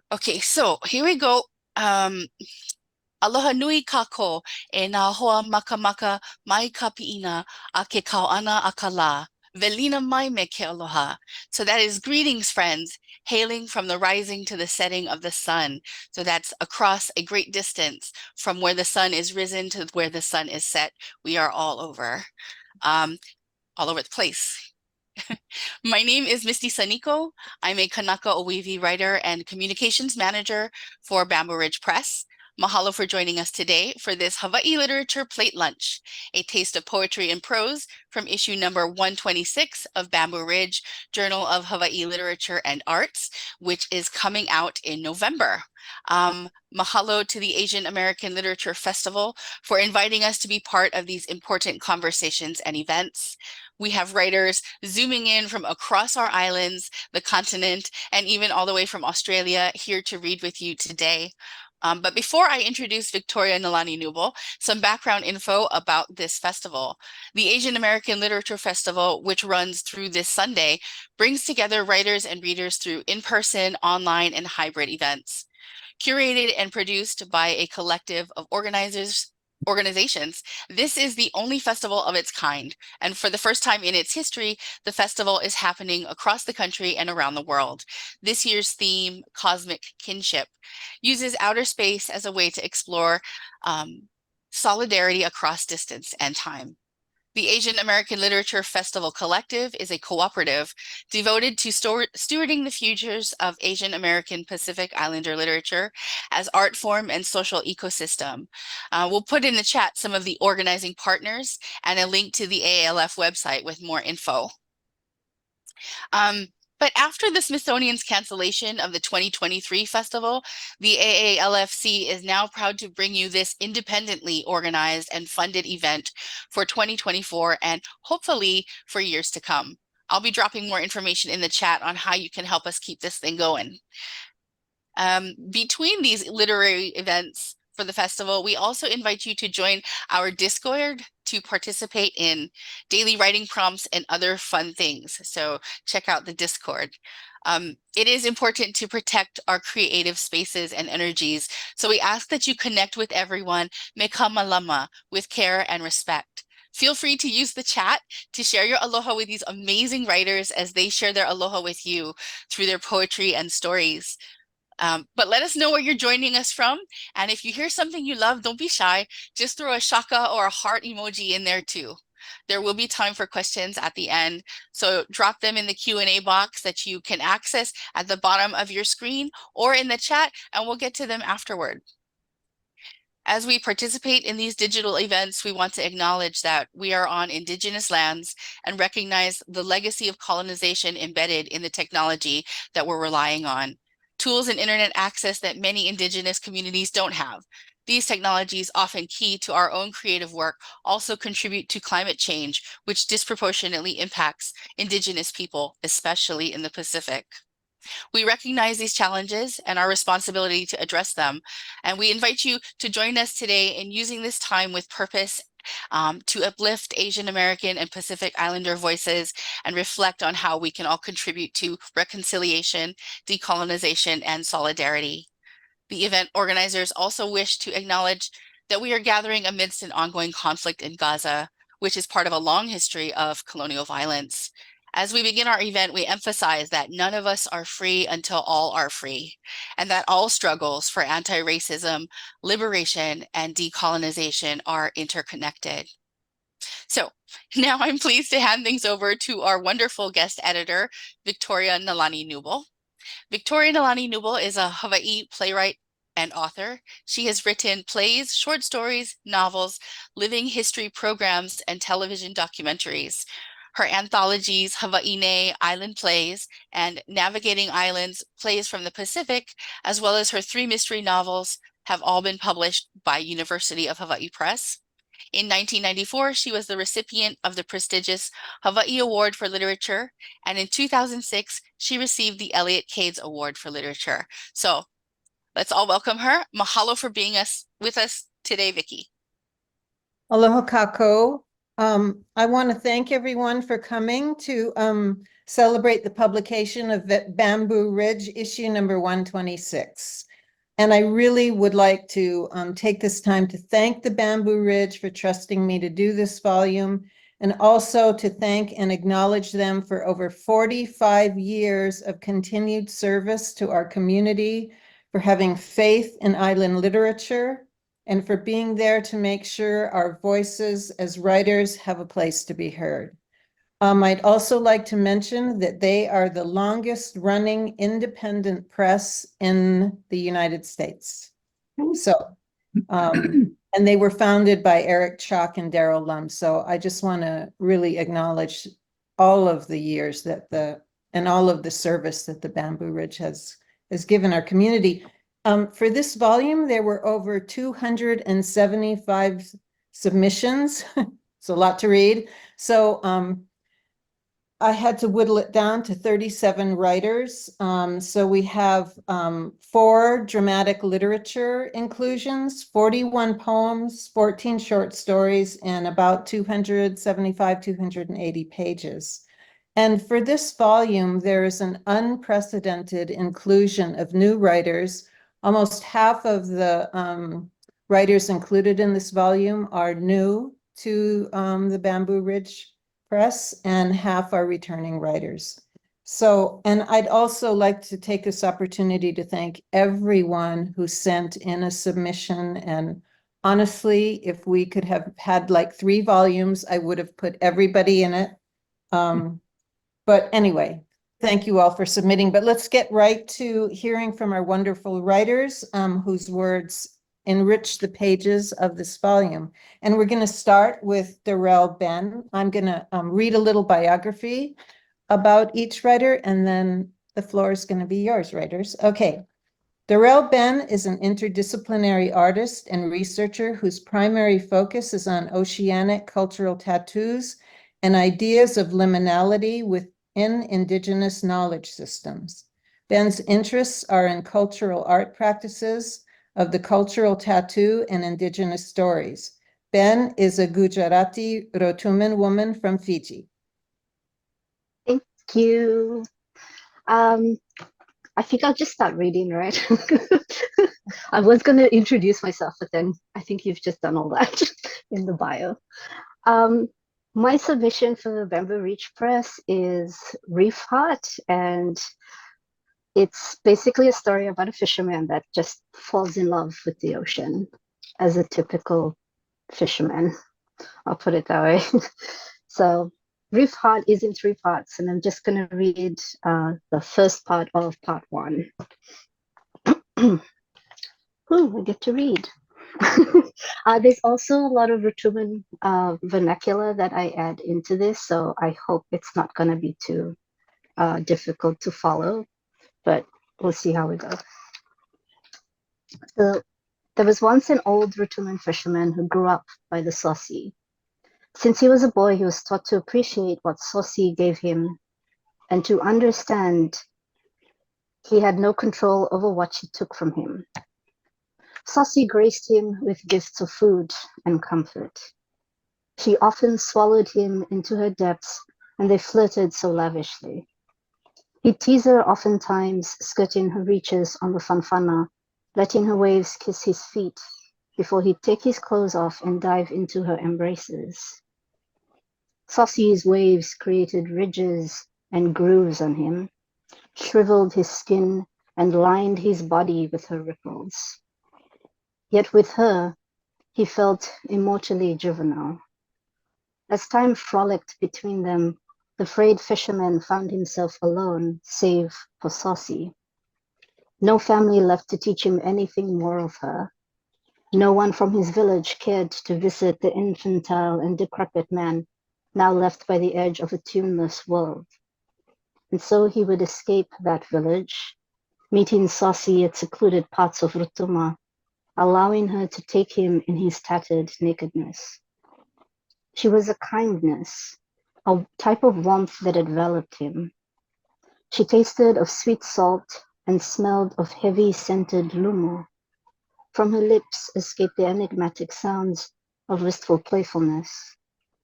Okay, so here we go. Aloha nui kako e nā hoa makamaka mai ka piina a ke kauana a ka lā. Velina mai me ke aloha. So that is greetings, friends, hailing from the rising to the setting of the sun. So that's across a great distance from where the sun is risen to where the sun is set. We are um, all over the place. My name is Misty Sanico. I'm a Kanaka Oiwi writer and communications manager for Bamboo Ridge Press. Mahalo for joining us today for this Hawaii Literature Plate Lunch, a taste of poetry and prose from issue number 126 of Bamboo Ridge, Journal of Hawaii Literature and Arts, which is coming out in November. Mahalo to the Asian American Literature Festival for inviting us to be part of these important conversations and events. We have writers zooming in from across our islands, the continent, and even all the way from Australia here to read with you today. But before I introduce Victoria Nalani Kneubuhl, some background info about this festival. The Asian American Literature Festival, which runs through this Sunday, brings together writers and readers through in-person, online, and hybrid events. Curated and produced by a collective of organizations, this is the only festival of its kind, and for the first time in its history, the festival is happening across the country and around the world. This year's theme, Cosmic Kinship, uses outer space as a way to explore solidarity across distance and time. The Asian American Literature Festival Collective is a cooperative devoted to stewarding the futures of Asian American Pacific Islander literature as art form and social ecosystem. We'll put in the chat some of the organizing partners and a link to the AALF website with more info. But after the Smithsonian's cancellation of the 2023 festival, the AALFC is now proud to bring you this independently organized and funded event for 2024 and hopefully for years to come. I'll be dropping more information in the chat on how you can help us keep this thing going. Between these literary events for the festival, we also invite you to join our Discord to participate in daily writing prompts and other fun things. So check out the Discord. It is important to protect our creative spaces and energies. So we ask that you connect with everyone, me ka malama, with care and respect. Feel free to use the chat to share your aloha with these amazing writers as they share their aloha with you through their poetry and stories. But let us know where you're joining us from. And if you hear something you love, don't be shy. Just throw a shaka or a heart emoji in there too. There will be time for questions at the end. So drop them in the Q&A box that you can access at the bottom of your screen or in the chat, and we'll get to them afterward. As we participate in these digital events, we want to acknowledge that we are on Indigenous lands and recognize the legacy of colonization embedded in the technology that we're relying on. Tools and internet access that many Indigenous communities don't have. These technologies, often key to our own creative work, also contribute to climate change, which disproportionately impacts Indigenous people, especially in the Pacific. We recognize these challenges and our responsibility to address them, and we invite you to join us today in using this time with purpose to uplift Asian American and Pacific Islander voices and reflect on how we can all contribute to reconciliation, decolonization, and solidarity. The event organizers also wish to acknowledge that we are gathering amidst an ongoing conflict in Gaza, which is part of a long history of colonial violence. As we begin our event, we emphasize that none of us are free until all are free, and that all struggles for anti-racism, liberation, and decolonization are interconnected. So now I'm pleased to hand things over to our wonderful guest editor, Victoria Nalani Kneubuhl. Victoria Nalani Kneubuhl is a Hawaii playwright and author. She has written plays, short stories, novels, living history programs, and television documentaries. Her anthologies, Hawaiʻi Island Plays and Navigating Islands, Plays from the Pacific, as well as her 3 mystery novels, have all been published by University of Hawaii Press. In 1994, she was the recipient of the prestigious Hawaii Award for Literature, and in 2006, she received the Elliott Cades Award for Literature. So let's all welcome her. Mahalo for being with us today, Vicki. Aloha kako. I want to thank everyone for coming to celebrate the publication of Bamboo Ridge, issue number 126. And I really would like to take this time to thank the Bamboo Ridge for trusting me to do this volume, and also to thank and acknowledge them for over 45 years of continued service to our community, for having faith in island literature, and for being there to make sure our voices as writers have a place to be heard. I'd also like to mention that they are the longest running independent press in the United States. So, and they were founded by Eric Chalk and Darrell Lum. So I just want to really acknowledge all of the years that and all of the service that the Bamboo Ridge has given our community. For this volume, there were over 275 submissions. It's a lot to read. So I had to whittle it down to 37 writers. So we have 4 dramatic literature inclusions, 41 poems, 14 short stories, and about 275, 280 pages. And for this volume, there is an unprecedented inclusion of new writers. Almost half of the writers included in this volume are new to the Bamboo Ridge Press, and half are returning writers. So, and I'd also like to take this opportunity to thank everyone who sent in a submission. And honestly, if we could have had like 3 volumes, I would have put everybody in it. But anyway, thank you all for submitting. But let's get right to hearing from our wonderful writers whose words enrich the pages of this volume. And we're going to start with Dorell Ben. I'm going to read a little biography about each writer, and then the floor is going to be yours, writers. Okay. Dorell Ben is an interdisciplinary artist and researcher whose primary focus is on oceanic cultural tattoos and ideas of liminality within indigenous knowledge systems. Ben's interests are in cultural art practices of the cultural tattoo and indigenous stories. Ben is a Gujarati Rotuman woman from Fiji. Thank you. I think I'll just start reading, right? I was going to introduce myself, but then I think you've just done all that in the bio. My submission for the Bamboo Ridge Press is Reef Heart, and it's basically a story about a fisherman that just falls in love with the ocean, as a typical fisherman. I'll put it that way. So Reef Heart is in 3 parts, and I'm just going to read the first part of part 1. Ooh, I get to read. There's also a lot of Rotuman vernacular that I add into this, so I hope it's not going to be too difficult to follow, but we'll see how we go. So there was once an old Rotuman fisherman who grew up by the Saucy. Since he was a boy, he was taught to appreciate what Saucy gave him and to understand he had no control over what she took from him. Saucy graced him with gifts of food and comfort. She often swallowed him into her depths, and they flirted so lavishly. He'd tease her oftentimes, skirting her reaches on the fanfana, letting her waves kiss his feet before he'd take his clothes off and dive into her embraces. Saucy's waves created ridges and grooves on him, shriveled his skin, and lined his body with her ripples. Yet with her, he felt immortally juvenile. As time frolicked between them, the frayed fisherman found himself alone, save for Saucy. No family left to teach him anything more of her. No one from his village cared to visit the infantile and decrepit man, now left by the edge of a tuneless world. And so he would escape that village, meeting Saucy at secluded parts of Rotuma, allowing her to take him in his tattered nakedness. She was a kindness, a type of warmth that enveloped him. She tasted of sweet salt and smelled of heavy scented lumo. From her lips escaped the enigmatic sounds of wistful playfulness,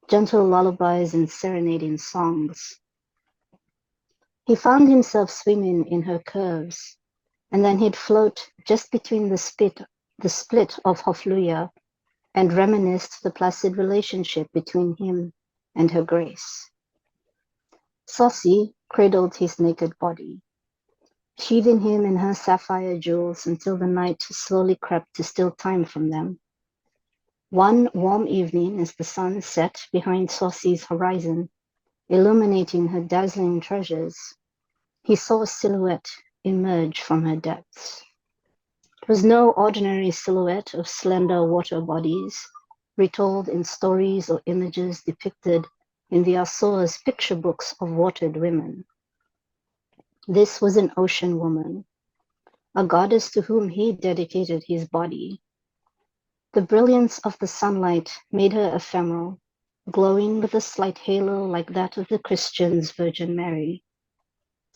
gentle lullabies and serenading songs. He found himself swimming in her curves, and then he'd float just between the split of Hofluya and reminisced the placid relationship between him and her grace. Saucy cradled his naked body, sheathing him in her sapphire jewels until the night slowly crept to steal time from them. One warm evening, as the sun set behind Saucy's horizon, illuminating her dazzling treasures, he saw a silhouette emerge from her depths. It was no ordinary silhouette of slender water bodies, retold in stories or images depicted in the Azores picture books of watered women. This was an ocean woman, a goddess to whom he dedicated his body. The brilliance of the sunlight made her ephemeral, glowing with a slight halo like that of the Christian's Virgin Mary.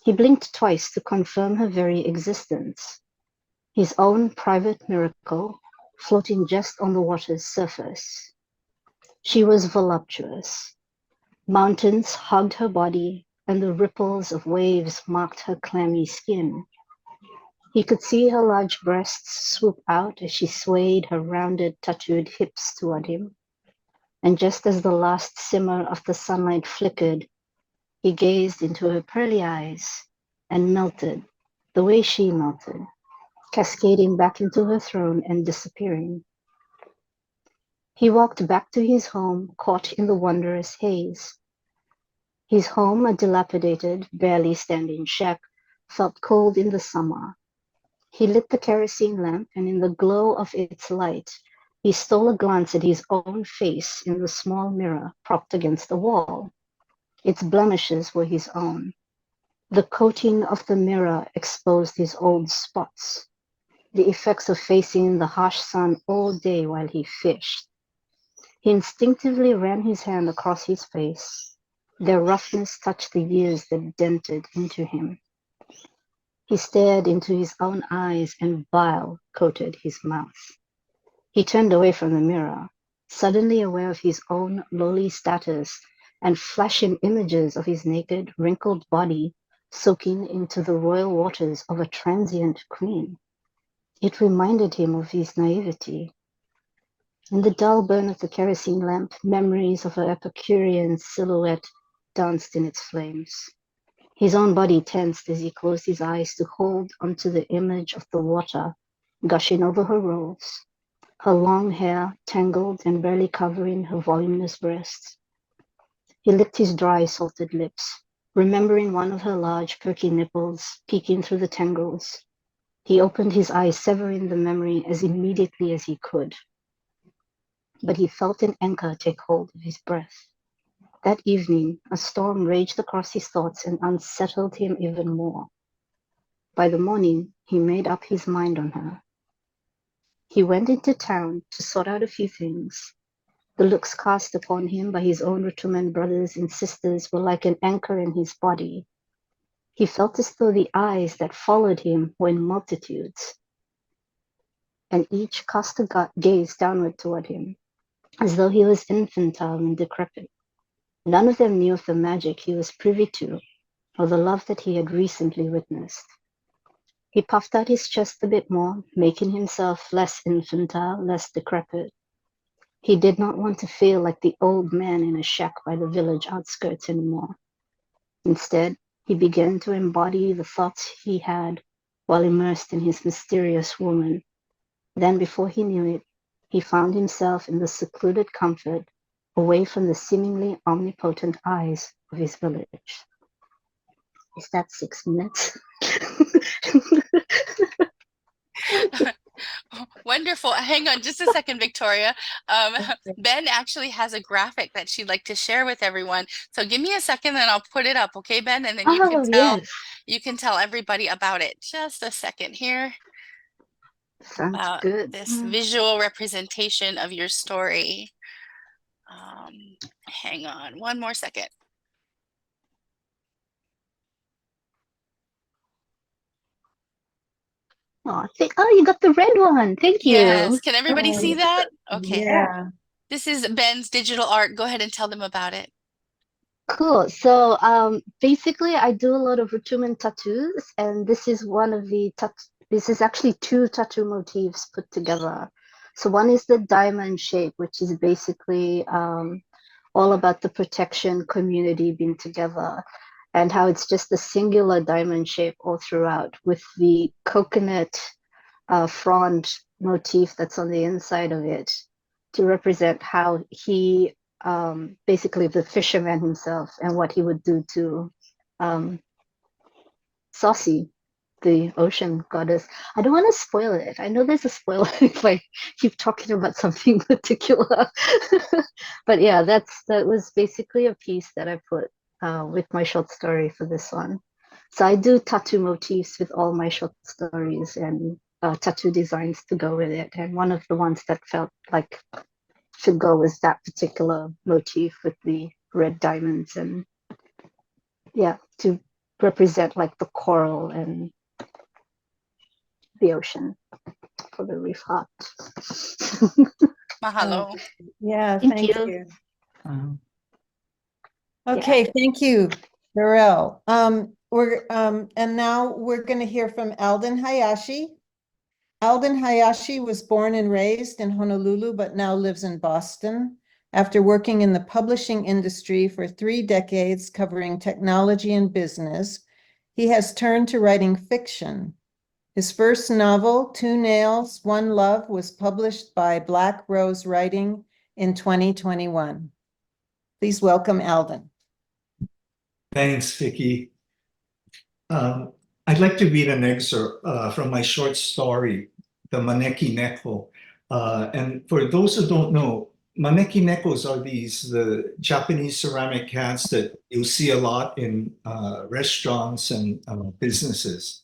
He blinked twice to confirm her very existence, his own private miracle floating just on the water's surface. She was voluptuous. Mountains hugged her body, and the ripples of waves marked her clammy skin. He could see her large breasts swoop out as she swayed her rounded, tattooed hips toward him. And just as the last simmer of the sunlight flickered, he gazed into her pearly eyes and melted, the way she melted, cascading back into her throne and disappearing. He walked back to his home, caught in the wondrous haze. His home, a dilapidated, barely standing shack, felt cold in the summer. He lit the kerosene lamp, and in the glow of its light, he stole a glance at his own face in the small mirror propped against the wall. Its blemishes were his own. The coating of the mirror exposed his old spots, the effects of facing the harsh sun all day while he fished. He instinctively ran his hand across his face. Their roughness touched the years that dented into him. He stared into his own eyes, and bile coated his mouth. He turned away from the mirror, suddenly aware of his own lowly status and flashing images of his naked, wrinkled body soaking into the royal waters of a transient queen. It reminded him of his naivety. In the dull burn of the kerosene lamp, memories of her Epicurean silhouette danced in its flames. His own body tensed as he closed his eyes to hold onto the image of the water gushing over her rolls, her long hair tangled and barely covering her voluminous breasts. He licked his dry, salted lips, remembering one of her large, perky nipples peeking through the tangles. He opened his eyes, severing the memory as immediately as he could. But he felt an anchor take hold of his breath. That evening, a storm raged across his thoughts and unsettled him even more. By the morning, he made up his mind on her. He went into town to sort out a few things. The looks cast upon him by his own Rituman brothers and sisters were like an anchor in his body. He felt as though the eyes that followed him were in multitudes, and each cast a gaze downward toward him, as though he was infantile and decrepit. None of them knew of the magic he was privy to, or the love that he had recently witnessed. He puffed out his chest a bit more, making himself less infantile, less decrepit. He did not want to feel like the old man in a shack by the village outskirts anymore. Instead, he began to embody the thoughts he had while immersed in his mysterious woman. Then, before he knew it, he found himself in the secluded comfort, away from the seemingly omnipotent eyes of his village. Is that 6 minutes? Wonderful. Hang on just a second, Victoria. Ben actually has a graphic that she'd like to share with everyone. So give me a second and I'll put it up, okay, Ben? And then Yes. you can tell everybody about it. Just a second here. Sounds good. This visual representation of your story. Hang on one more second. Oh, you got the red one. Thank you. Yes. Can everybody see that? Okay. Yeah. This is Ben's digital art. Go ahead and tell them about it. Cool. So basically I do a lot of Rutuman tattoos, and this is one of the this is actually two tattoo motifs put together. So one is the diamond shape, which is basically all about the protection community being together, and how it's just a singular diamond shape all throughout, with the coconut frond motif that's on the inside of it to represent how he basically the fisherman himself and what he would do to Saucy, the ocean goddess. I don't want to spoil it. I know there's a spoiler if I keep talking about something particular. But yeah, that was basically a piece that I put with my short story for this one. So I do tattoo motifs with all my short stories and tattoo designs to go with it. And one of the ones that felt like should go with that particular motif with the red diamonds, and yeah, to represent like the coral and the ocean for the reef heart. Mahalo. Yeah, Thank thank you. you. Okay, thank you, Dorell. And now we're going to hear from Alden Hayashi. Alden Hayashi was born and raised in Honolulu, but now lives in Boston. After working in the publishing industry for 3 decades, covering technology and business, he has turned to writing fiction. His first novel, 2 Nails, 1 Love, was published by Black Rose Writing in 2021. Please welcome Alden. Thanks, Vicki. I'd like to read an excerpt from my short story, The Maneki Neko. And for those who don't know, Maneki Nekos are the Japanese ceramic cats that you see a lot in restaurants and businesses.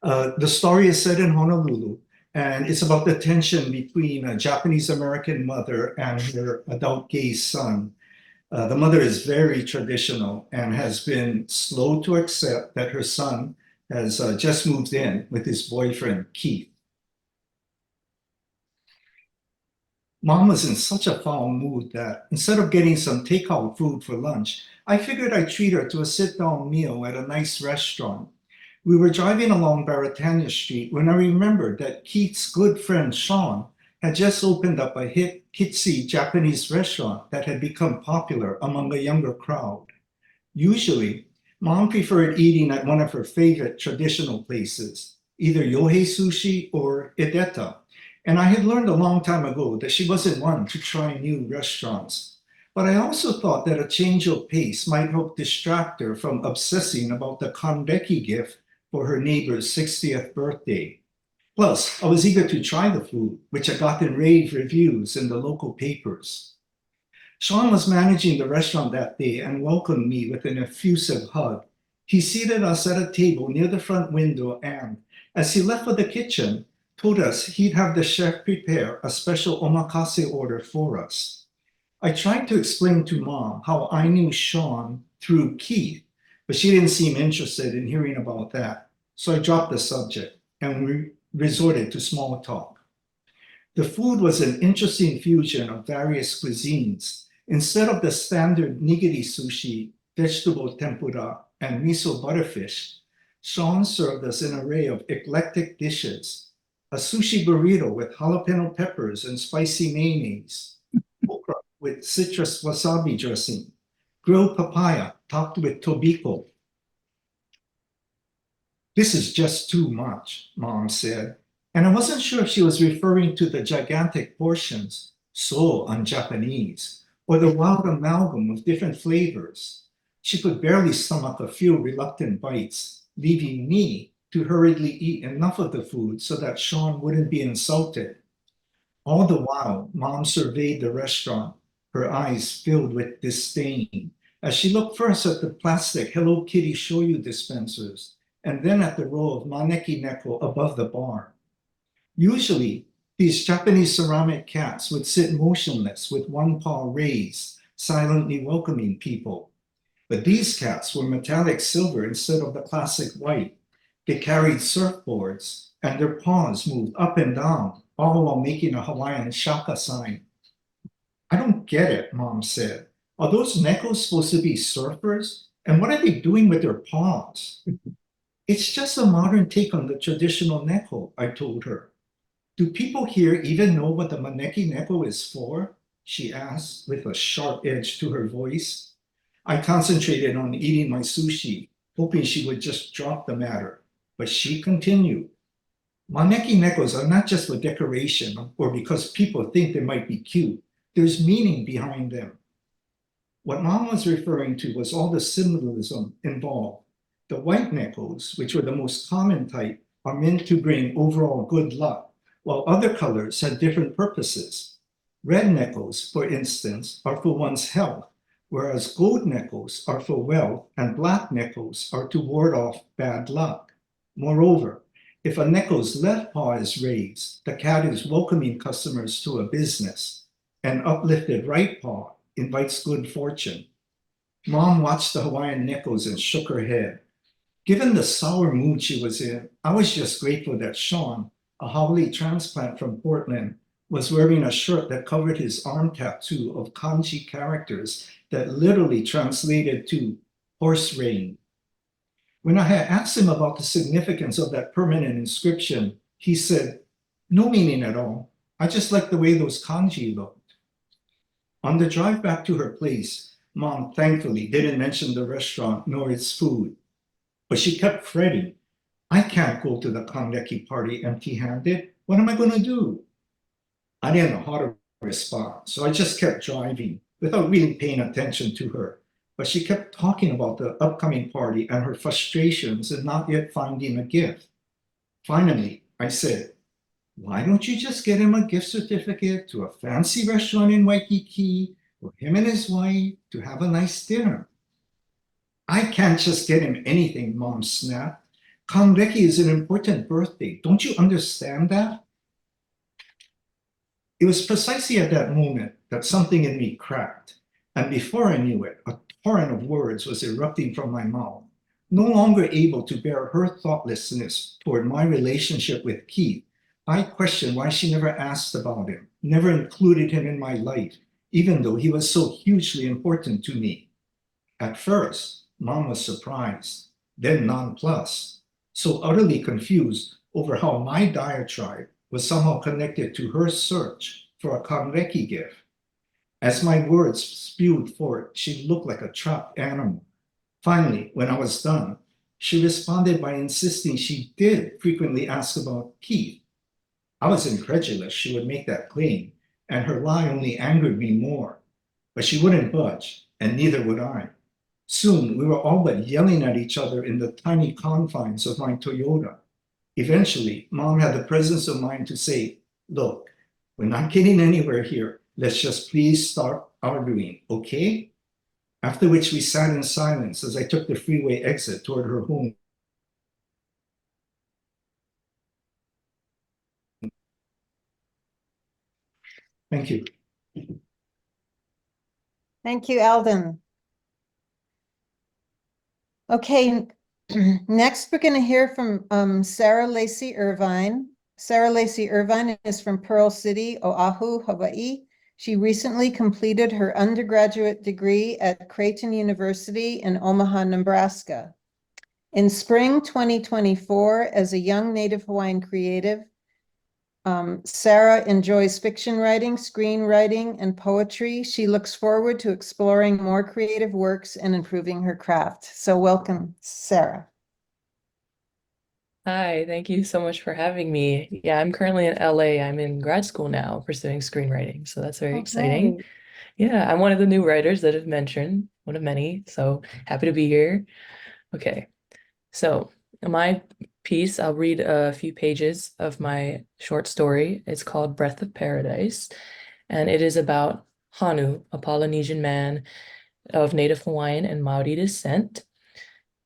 The story is set in Honolulu, and it's about the tension between a Japanese-American mother and her adult gay son. The mother is very traditional and has been slow to accept that her son has just moved in with his boyfriend, Keith. Mom was in such a foul mood that instead of getting some takeout food for lunch, I figured I'd treat her to a sit-down meal at a nice restaurant. We were driving along Baratania Street when I remembered that Keith's good friend, Sean, had just opened up a hip kitschy Japanese restaurant that had become popular among a younger crowd. Usually, Mom preferred eating at one of her favorite traditional places, either Yohei Sushi or Ideta, and I had learned a long time ago that she wasn't one to try new restaurants. But I also thought that a change of pace might help distract her from obsessing about the kanbeki gift for her neighbor's 60th birthday. Plus, I was eager to try the food, which had gotten rave reviews in the local papers. Sean was managing the restaurant that day and welcomed me with an effusive hug. He seated us at a table near the front window and, as he left for the kitchen, told us he'd have the chef prepare a special omakase order for us. I tried to explain to Mom how I knew Sean through Keith, but she didn't seem interested in hearing about that. So I dropped the subject and we resorted to small talk. The food was an interesting fusion of various cuisines. Instead of the standard nigiri sushi, vegetable tempura, and miso butterfish, Sean served us an array of eclectic dishes. A sushi burrito with jalapeno peppers and spicy mayonnaise, okra with citrus wasabi dressing, grilled papaya topped with tobiko. "This is just too much," Mom said, and I wasn't sure if she was referring to the gigantic portions, so un-Japanese, or the wild amalgam of different flavors. She could barely stomach a few reluctant bites, leaving me to hurriedly eat enough of the food so that Sean wouldn't be insulted. All the while, Mom surveyed the restaurant, her eyes filled with disdain, as she looked first at the plastic Hello Kitty shoyu dispensers, and then at the row of maneki neko above the bar. Usually, these Japanese ceramic cats would sit motionless with one paw raised, silently welcoming people. But these cats were metallic silver instead of the classic white. They carried surfboards, and their paws moved up and down, all while making a Hawaiian shaka sign. "I don't get it," Mom said. Are those nekos supposed to be surfers? And what are they doing with their paws? It's just a modern take on the traditional neko, I told her. Do people here even know what the maneki neko is for? She asked with a sharp edge to her voice. I concentrated on eating my sushi, hoping she would just drop the matter, but she continued. Maneki nekos are not just for decoration or because people think they might be cute. There's meaning behind them. What Mom was referring to was all the symbolism involved. The white nekos, which were the most common type, are meant to bring overall good luck, while other colors had different purposes. Red nekos, for instance, are for one's health, whereas gold nekos are for wealth and black nekos are to ward off bad luck. Moreover, if a neko's left paw is raised, the cat is welcoming customers to a business. An uplifted right paw invites good fortune. Mom watched the Hawaiian nekos and shook her head. Given the sour mood she was in, I was just grateful that Sean, a Hawaiʻi transplant from Portland, was wearing a shirt that covered his arm tattoo of kanji characters that literally translated to horse rain. When I had asked him about the significance of that permanent inscription, he said, "No meaning at all. I just like the way those kanji looked." On the drive back to her place, Mom thankfully didn't mention the restaurant nor its food, but she kept fretting. I can't go to the kanreki party empty-handed. What am I going to do? I didn't know how to respond, so I just kept driving without really paying attention to her. But she kept talking about the upcoming party and her frustrations in not yet finding a gift. Finally, I said, "Why don't you just get him a gift certificate to a fancy restaurant in Waikiki for him and his wife to have a nice dinner?" "I can't just get him anything," Mom snapped. "Kanreki is an important birthday. Don't you understand that?" It was precisely at that moment that something in me cracked, and before I knew it, a torrent of words was erupting from my mouth. No longer able to bear her thoughtlessness toward my relationship with Keith, I questioned why she never asked about him, never included him in my life, even though he was so hugely important to me. At first, Mom was surprised, then nonplussed, so utterly confused over how my diatribe was somehow connected to her search for a kanreki gift. As my words spewed forth, she looked like a trapped animal. Finally, when I was done, she responded by insisting she did frequently ask about Keith. I was incredulous she would make that claim, and her lie only angered me more. But she wouldn't budge, and neither would I. Soon, we were all but yelling at each other in the tiny confines of my Toyota. Eventually, Mom had the presence of mind to say, "Look, we're not getting anywhere here. Let's just please stop arguing, okay?" After which we sat in silence as I took the freeway exit toward her home. Thank you. Thank you, Alden. Okay, next we're going to hear from Sarah Lacey-Irvine. Sarah Lacey-Irvine is from Pearl City, Oahu, Hawaii. She recently completed her undergraduate degree at Creighton University in Omaha, Nebraska. In spring 2024, as a young Native Hawaiian creative, Sarah enjoys fiction writing, screenwriting, and poetry. She looks forward to exploring more creative works and improving her craft. So welcome, Sarah. Hi, thank you so much for having me. Yeah, I'm currently in LA. I'm in grad school now pursuing screenwriting, so that's very exciting. Okay. Yeah, I'm one of the new writers that have mentioned, one of many, so happy to be here. Okay, so my piece, I'll read a few pages of my short story. It's called Breath of Paradise, and it is about Hanu, a Polynesian man of Native Hawaiian and Maori descent,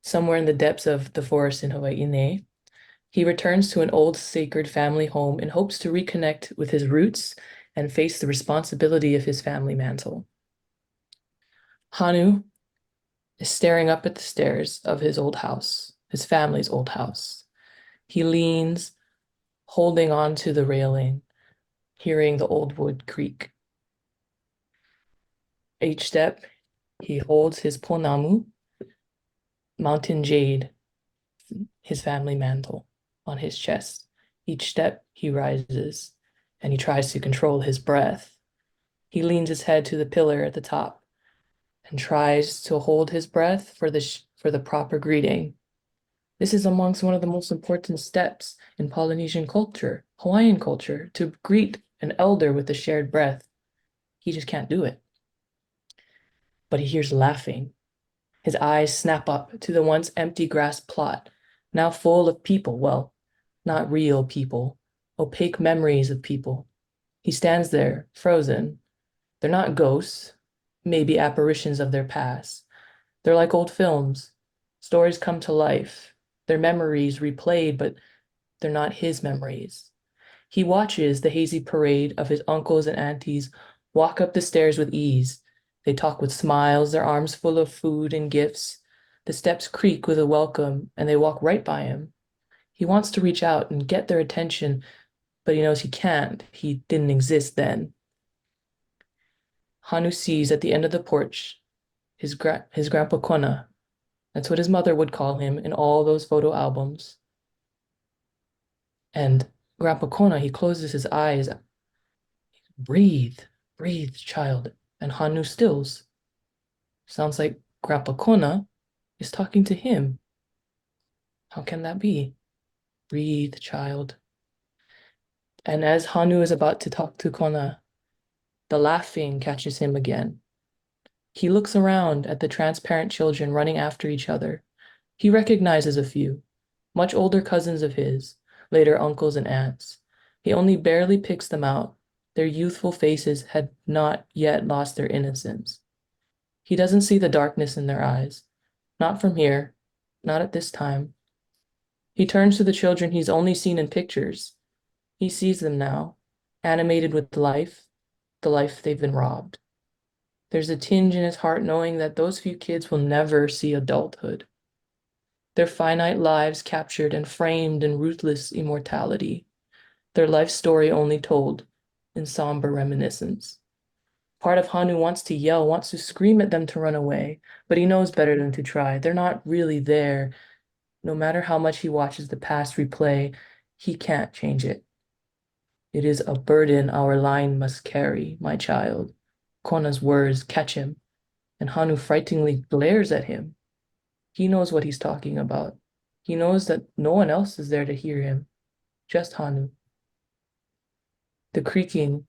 somewhere in the depths of the forest in Hawaii. He returns to an old sacred family home in hopes to reconnect with his roots and face the responsibility of his family mantle. Hanu is staring up at the stairs of his old house, his family's old house. He leans, holding on to the railing, hearing the old wood creak. Each step He holds his ponamu, mountain jade, his family mantle, on his chest. Each step he rises, and he tries to control his breath. He leans his head to the pillar at the top and tries to hold his breath for the proper greeting. This is amongst one of the most important steps in Polynesian culture, Hawaiian culture, to greet an elder with a shared breath. He just can't do it. But he hears laughing. His eyes snap up to the once empty grass plot, now full of people. Well, not real people, opaque memories of people. He stands there, frozen. They're not ghosts, maybe apparitions of their past. They're like old films. Stories come to life. Their memories replayed, but they're not his memories. He watches the hazy parade of his uncles and aunties walk up the stairs with ease. They talk with smiles, their arms full of food and gifts. The steps creak with a welcome, and they walk right by him. He wants to reach out and get their attention, but he knows he can't. He didn't exist then. Hanu sees at the end of the porch his grandpa Kona. That's what his mother would call him in all those photo albums. And Grandpa Kona, he closes his eyes. Breathe, breathe, child. And Hanu stills. Sounds like Grandpa Kona is talking to him. How can that be? Breathe, child. And as Hanu is about to talk to Kona, the laughing catches him again. He looks around at the transparent children running after each other. He recognizes a few, much older cousins of his, later uncles and aunts. He only barely picks them out. Their youthful faces had not yet lost their innocence. He doesn't see the darkness in their eyes. Not from here, not at this time. He turns to the children he's only seen in pictures. He sees them now, animated with life, the life they've been robbed. There's a tinge in his heart knowing that those few kids will never see adulthood. Their finite lives captured and framed in ruthless immortality. Their life story only told in somber reminiscence. Part of Hanu wants to yell, wants to scream at them to run away, but he knows better than to try. They're not really there. No matter how much he watches the past replay, he can't change it. It is a burden our line must carry, my child. Kona's words catch him, and Hanu frighteningly glares at him. He knows what he's talking about. He knows that no one else is there to hear him, just Hanu. The creaking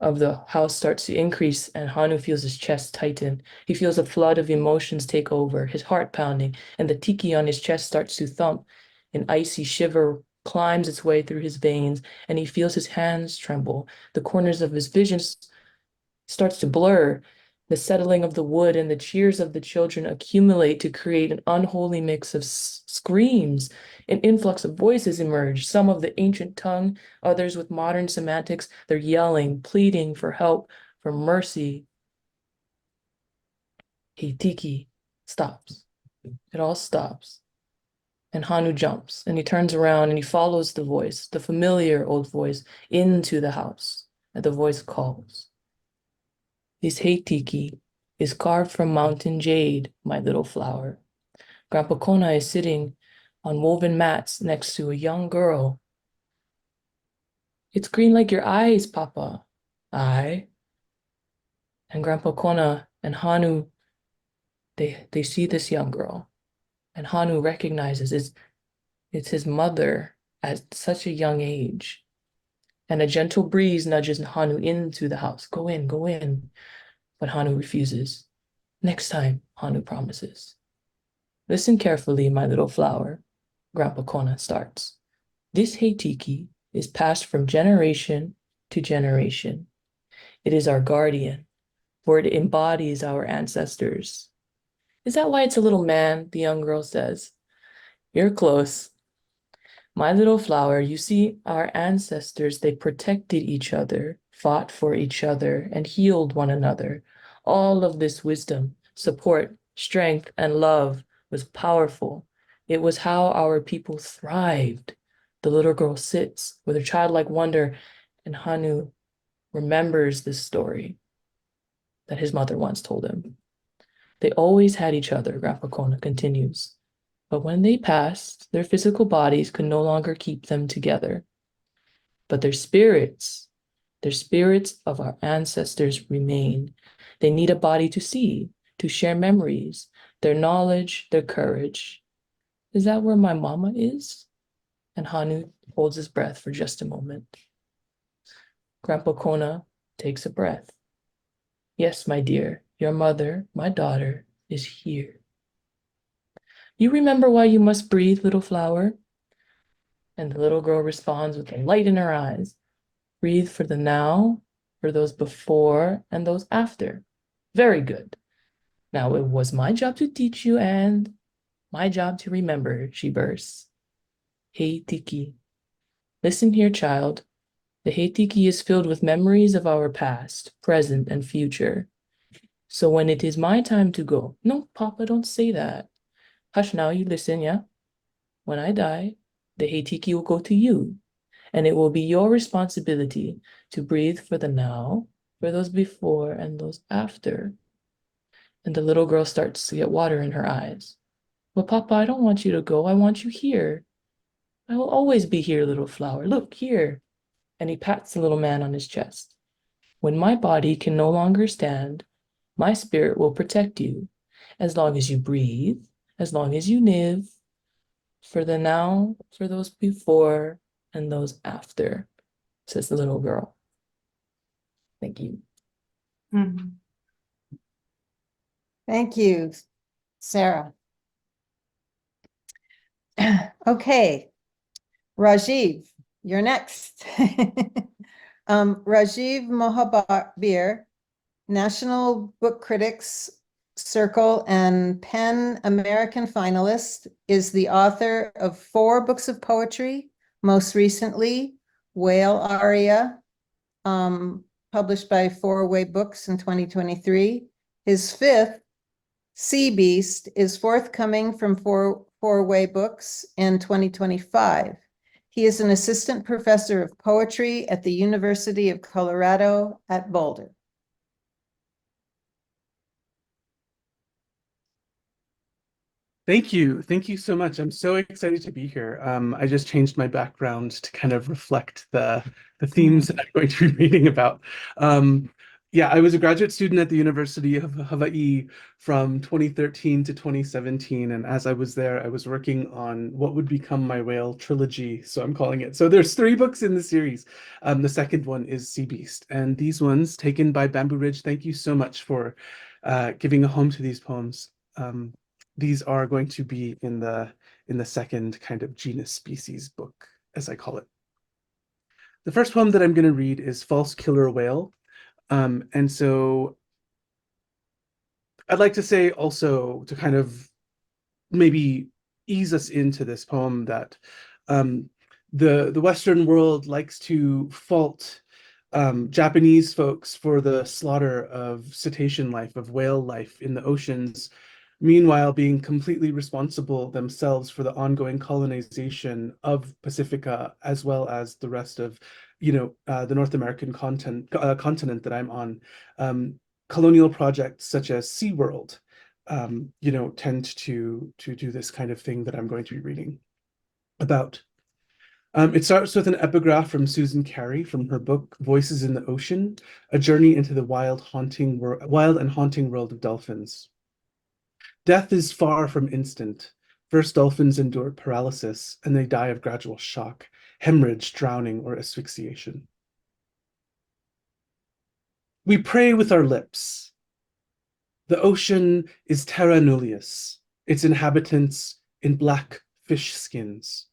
of the house starts to increase, and Hanu feels his chest tighten. He feels a flood of emotions take over, his heart pounding, and the tiki on his chest starts to thump. An icy shiver climbs its way through his veins, and he feels his hands tremble. The corners of his vision starts to blur. The settling of the wood and the cheers of the children accumulate to create an unholy mix of screams. An influx of voices emerge, some of the ancient tongue, others with modern semantics. They're yelling, pleading for help, for mercy. Heitiki stops. It all stops. And Hanu jumps, and he turns around and he follows the voice, the familiar old voice, into the house. And the voice calls. This heitiki is carved from mountain jade, my little flower. Grandpa Kona is sitting on woven mats next to a young girl. It's green like your eyes, Papa. Aye. And Grandpa Kona and Hanu, they see this young girl. And Hanu recognizes it's his mother at such a young age. And a gentle breeze nudges Hanu into the house. Go in, go in. But Hanu refuses. Next time, Hanu promises. Listen carefully, my little flower. Grandpa Kona starts. This heitiki is passed from generation to generation. It is our guardian, for it embodies our ancestors. Is that why it's a little man? The young girl says. You're close. My little flower, you see, our ancestors, they protected each other, fought for each other, and healed one another. All of this wisdom, support, strength, and love was powerful. It was how our people thrived. The little girl sits with her childlike wonder, and Hanu remembers this story that his mother once told him. They always had each other, Grandpa Kona continues. But when they passed, their physical bodies could no longer keep them together. But their spirits of our ancestors remain. They need a body to see, to share memories, their knowledge, their courage. Is that where my mama is? And Hanu holds his breath for just a moment. Grandpa Kona takes a breath. Yes, my dear, your mother, my daughter, is here. You remember why you must breathe, little flower? And the little girl responds with a light in her eyes. Breathe for the now, for those before, and those after. Very good. Now it was my job to teach you and my job to remember, she bursts. Hei Tiki. Listen here, child. The Hei Tiki is filled with memories of our past, present, and future. So when it is my time to go, no, Papa, don't say that. Hush now, you listen, yeah? When I die, the Hei Tiki will go to you, and it will be your responsibility to breathe for the now, for those before, and those after. And the little girl starts to get water in her eyes. But Papa, I don't want you to go. I want you here. I will always be here, little flower. Look, here. And he pats the little man on his chest. When my body can no longer stand, my spirit will protect you. As long as you breathe, as long as you live, for the now, for those before, and those after, says the little girl. Thank you. Thank you, Sarah. Okay, Rajiv, you're next. Rajiv Mohabir, National Book Critics Circle and PEN American finalist, is the author of 4 books of poetry, most recently Whale Aria, published by Four Way Books in 2023. His 5th, Sea Beast, is forthcoming from Four Way Books in 2025. He is an assistant professor of poetry at the University of Colorado at Boulder. Thank you. Thank you so much. I'm so excited to be here. I just changed my background to kind of reflect the themes that I'm going to be reading about. Yeah, I was a graduate student at the University of Hawaii from 2013 to 2017. And as I was there, I was working on what would become my whale trilogy. So I'm calling it. So there's 3 books in the series. The second one is Sea Beast. And these ones taken by Bamboo Ridge. Thank you so much for giving a home to these poems. These are going to be in the second kind of genus species book, as I call it. The first poem that I'm going to read is False Killer Whale. And so I'd like to say also to kind of maybe ease us into this poem that the Western world likes to fault Japanese folks for the slaughter of cetacean life, of whale life in the oceans, meanwhile being completely responsible themselves for the ongoing colonization of Pacifica, as well as the rest of, the North American continent that I'm on. Colonial projects such as SeaWorld, tend to do this kind of thing that I'm going to be reading about. It starts with an epigraph from Susan Carey from her book Voices in the Ocean, a journey into the wild and haunting world of dolphins. Death is far from instant. First, dolphins endure paralysis, and they die of gradual shock, hemorrhage, drowning, or asphyxiation. We pray with our lips. The ocean is terra nullius, its inhabitants in black fish skins.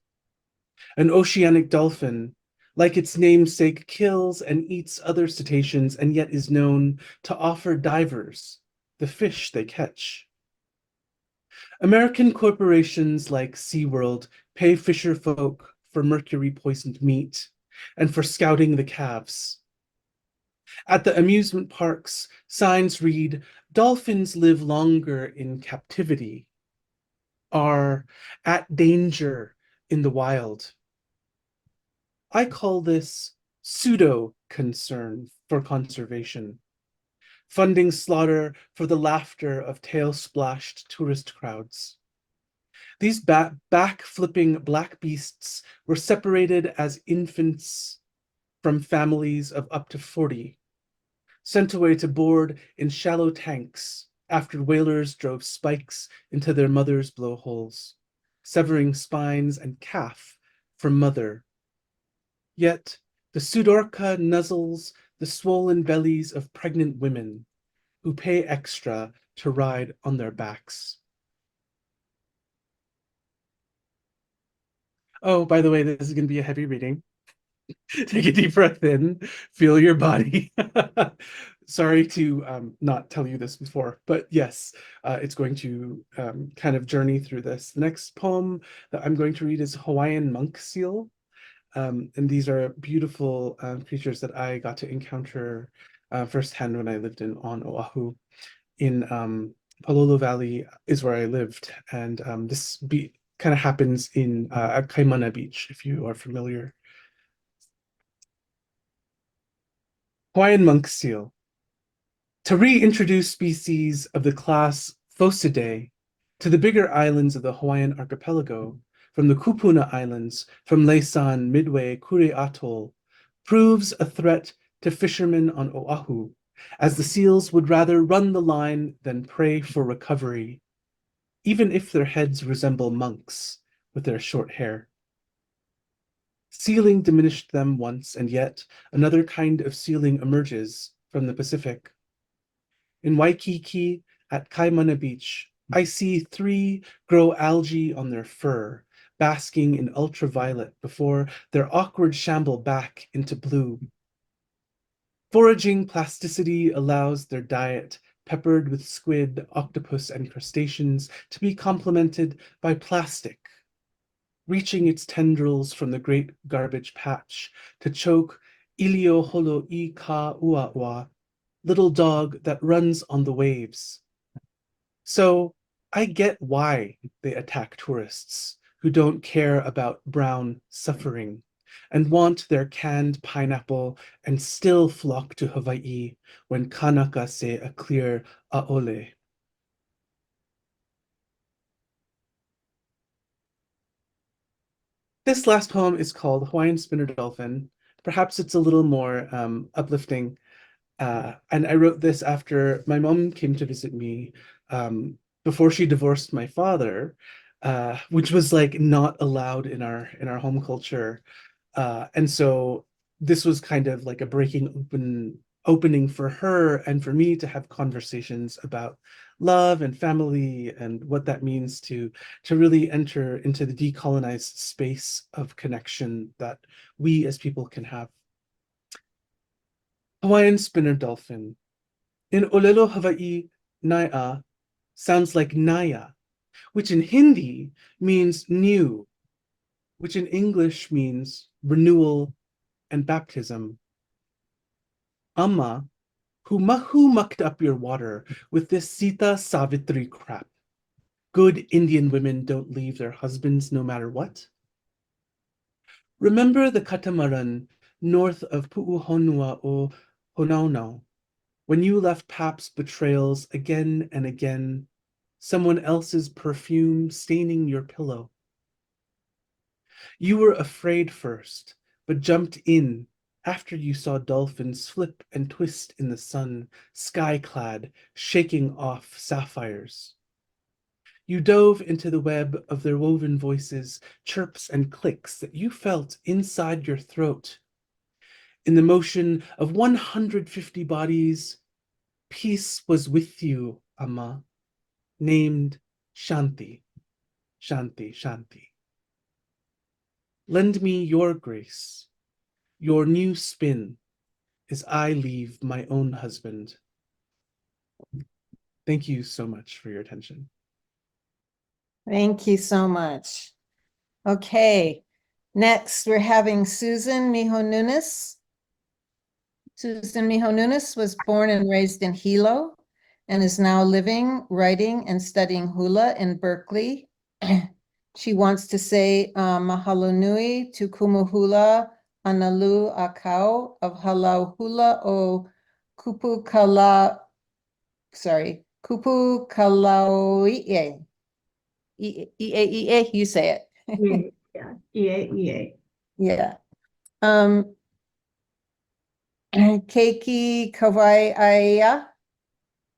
An oceanic dolphin, like its namesake, kills and eats other cetaceans and yet is known to offer divers the fish they catch. American corporations like SeaWorld pay fisher folk for mercury-poisoned meat and for scouting the calves. At the amusement parks, signs read, "Dolphins live longer in captivity," are at danger in the wild. I call this pseudo-concern for conservation. funding slaughter for the laughter of tail-splashed tourist crowds. These back-flipping black beasts were separated as infants from families of up to 40, sent away to board in shallow tanks after whalers drove spikes into their mothers' blowholes, severing spines and calf from mother. Yet the Sudorka nuzzles the swollen bellies of pregnant women who pay extra to ride on their backs. Oh, by the way, this is going to be a heavy reading. Take a deep breath in, feel your body. Sorry to not tell you this before, but yes, it's going to kind of journey through this. The next poem that I'm going to read is Hawaiian Monk Seal. And these are beautiful creatures that I got to encounter firsthand when I lived on Oahu. In Palolo Valley is where I lived, and this kind of happens at Kaimana Beach, if you are familiar. Hawaiian monk seal. To reintroduce species of the class Phocidae to the bigger islands of the Hawaiian archipelago, from the Kupuna Islands, from Laysan, Midway, Kure Atoll, proves a threat to fishermen on Oahu, as the seals would rather run the line than pray for recovery, even if their heads resemble monks with their short hair. Sealing diminished them once, and yet another kind of sealing emerges from the Pacific. In Waikiki, at Kaimana Beach, I see 3 grow algae on their fur, basking in ultraviolet before their awkward shamble back into blue. Foraging plasticity allows their diet, peppered with squid, octopus, and crustaceans, to be complemented by plastic, reaching its tendrils from the great garbage patch to choke Ilio Holo I Ka Uaua, little dog that runs on the waves. So I get why they attack tourists who don't care about brown suffering and want their canned pineapple and still flock to Hawaii when kanaka se a clear aole. This last poem is called Hawaiian Spinner Dolphin. Perhaps it's a little more uplifting. And I wrote this after my mom came to visit me before she divorced my father, which was like not allowed in our home culture. And so this was kind of like a opening for her and for me to have conversations about love and family and what that means to really enter into the decolonized space of connection that we as people can have. Hawaiian Spinner Dolphin. In Olelo, Hawaii, Nai'a sounds like Naya, which in Hindi means new, which in English means renewal and baptism. Amma, who mucked up your water with this Sita Savitri crap? Good Indian women don't leave their husbands no matter what. Remember the catamaran north of Pu'uhonua o Honaunau, when you left Pap's betrayals again and again, someone else's perfume staining your pillow. You were afraid first, but jumped in after you saw dolphins flip and twist in the sun, sky-clad, shaking off sapphires. You dove into the web of their woven voices, chirps and clicks that you felt inside your throat. In the motion of 150 bodies, peace was with you, Amma, named Shanti, Shanti, Shanti. Lend me your grace, your new spin, as I leave my own husband. Thank you so much for your attention. Thank you so much. Okay, next we're having Susan Miho Nunes. Susan Miho Nunes was born and raised in Hilo and is now living, writing, and studying hula in Berkeley. She wants to say mahalo nui to Kumuhula Analu Akau of Halau Hula o Kupukala sorry, Kupu Kalauie. You say it. Yeah, EA. Yeah. Keiki Kawaiʻaia,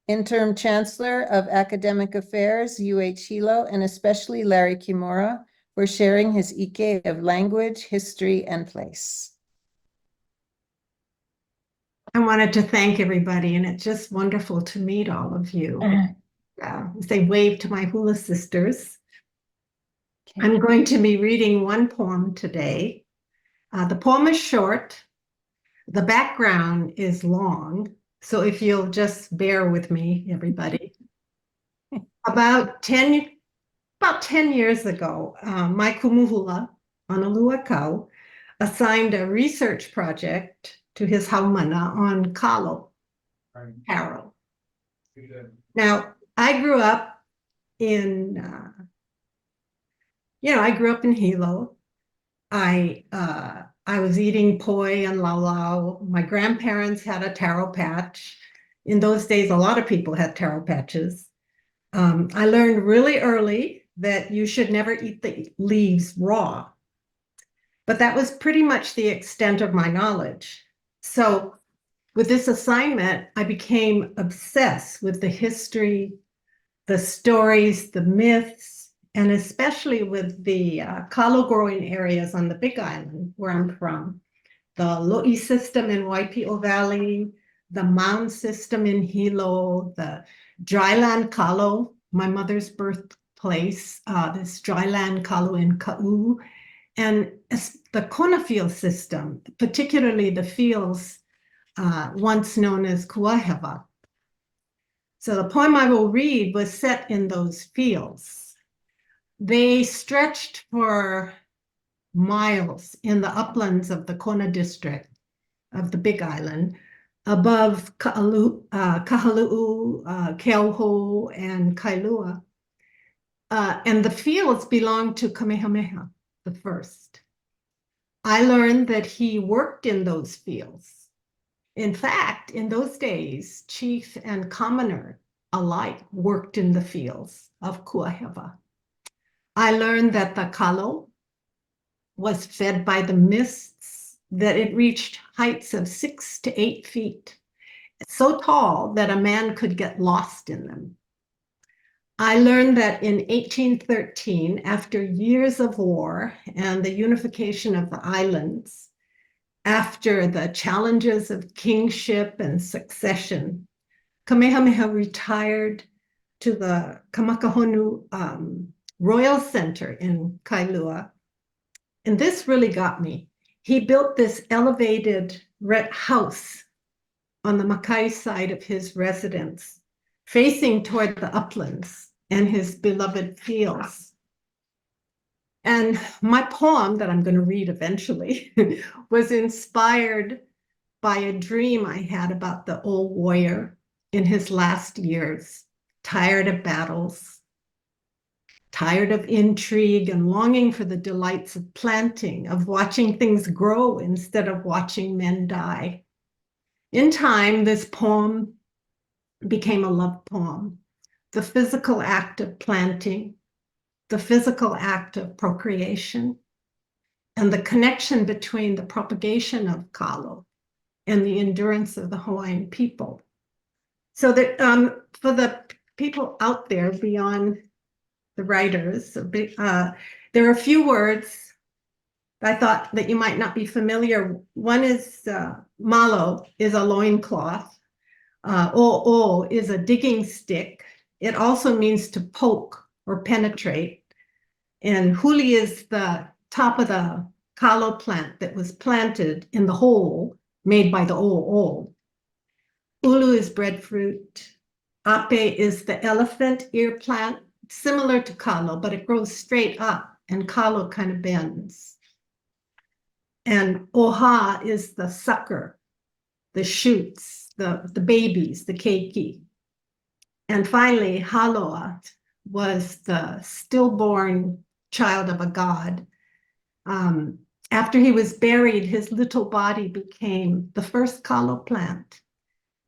Interim Chancellor of Academic Affairs, UH Hilo, and especially Larry Kimura for sharing his ike of language, history, and place. I wanted to thank everybody, and it's just wonderful to meet all of you. Say wave to my hula sisters. Okay. I'm going to be reading one poem today. The poem is short. The background is long, so if you'll just bear with me, everybody. About 10 years ago, my kumuhula, Honolulu Kau, assigned a research project to his haumana on kalo, taro. Now, I grew up in, I grew up in Hilo. I was eating poi and laulau. My grandparents had a taro patch. In those days, a lot of people had taro patches. I learned really early that you should never eat the leaves raw. But that was pretty much the extent of my knowledge. So with this assignment, I became obsessed with the history, the stories, the myths, and especially with the kalo growing areas on the Big Island where I'm from. The Lo'i system in Waipio Valley, the mound system in Hilo, the dryland kalo, my mother's birthplace, this dryland kalo in Ka'u, and the cornfield system, particularly the fields once known as Kuaheva. So the poem I will read was set in those fields. They stretched for miles in the uplands of the Kona district of the Big Island, above Kahaluu, Keauhou, and Kailua. And the fields belonged to Kamehameha the first. I learned that he worked in those fields. In fact, in those days, chief and commoner alike worked in the fields of Kuaheva. I learned that the kalo was fed by the mists, that it reached heights of 6 to 8 feet, so tall that a man could get lost in them. I learned that in 1813, after years of war and the unification of the islands, after the challenges of kingship and succession, Kamehameha retired to the Kamakahonu Royal Center in Kailua. And this really got me. He built this elevated red house on the Makai side of his residence, facing toward the uplands and his beloved fields. And my poem that I'm going to read eventually was inspired by a dream I had about the old warrior in his last years, tired of battles, tired of intrigue and longing for the delights of planting, of watching things grow instead of watching men die. In time, this poem became a love poem. The physical act of planting, the physical act of procreation, and the connection between the propagation of kalo and the endurance of the Hawaiian people. So that for the people out there beyond the writers, there are a few words I thought that you might not be familiar. One is malo is a loincloth. O is a digging stick. It also means to poke or penetrate. And huli is the top of the kalo plant that was planted in the hole made by the o. Ulu is breadfruit. Ape is the elephant ear plant, similar to kalo, but it grows straight up and kalo kind of bends. And oha is the sucker, the shoots, the babies, the keiki. And finally, haloa was the stillborn child of a god. After he was buried, his little body became the first kalo plant.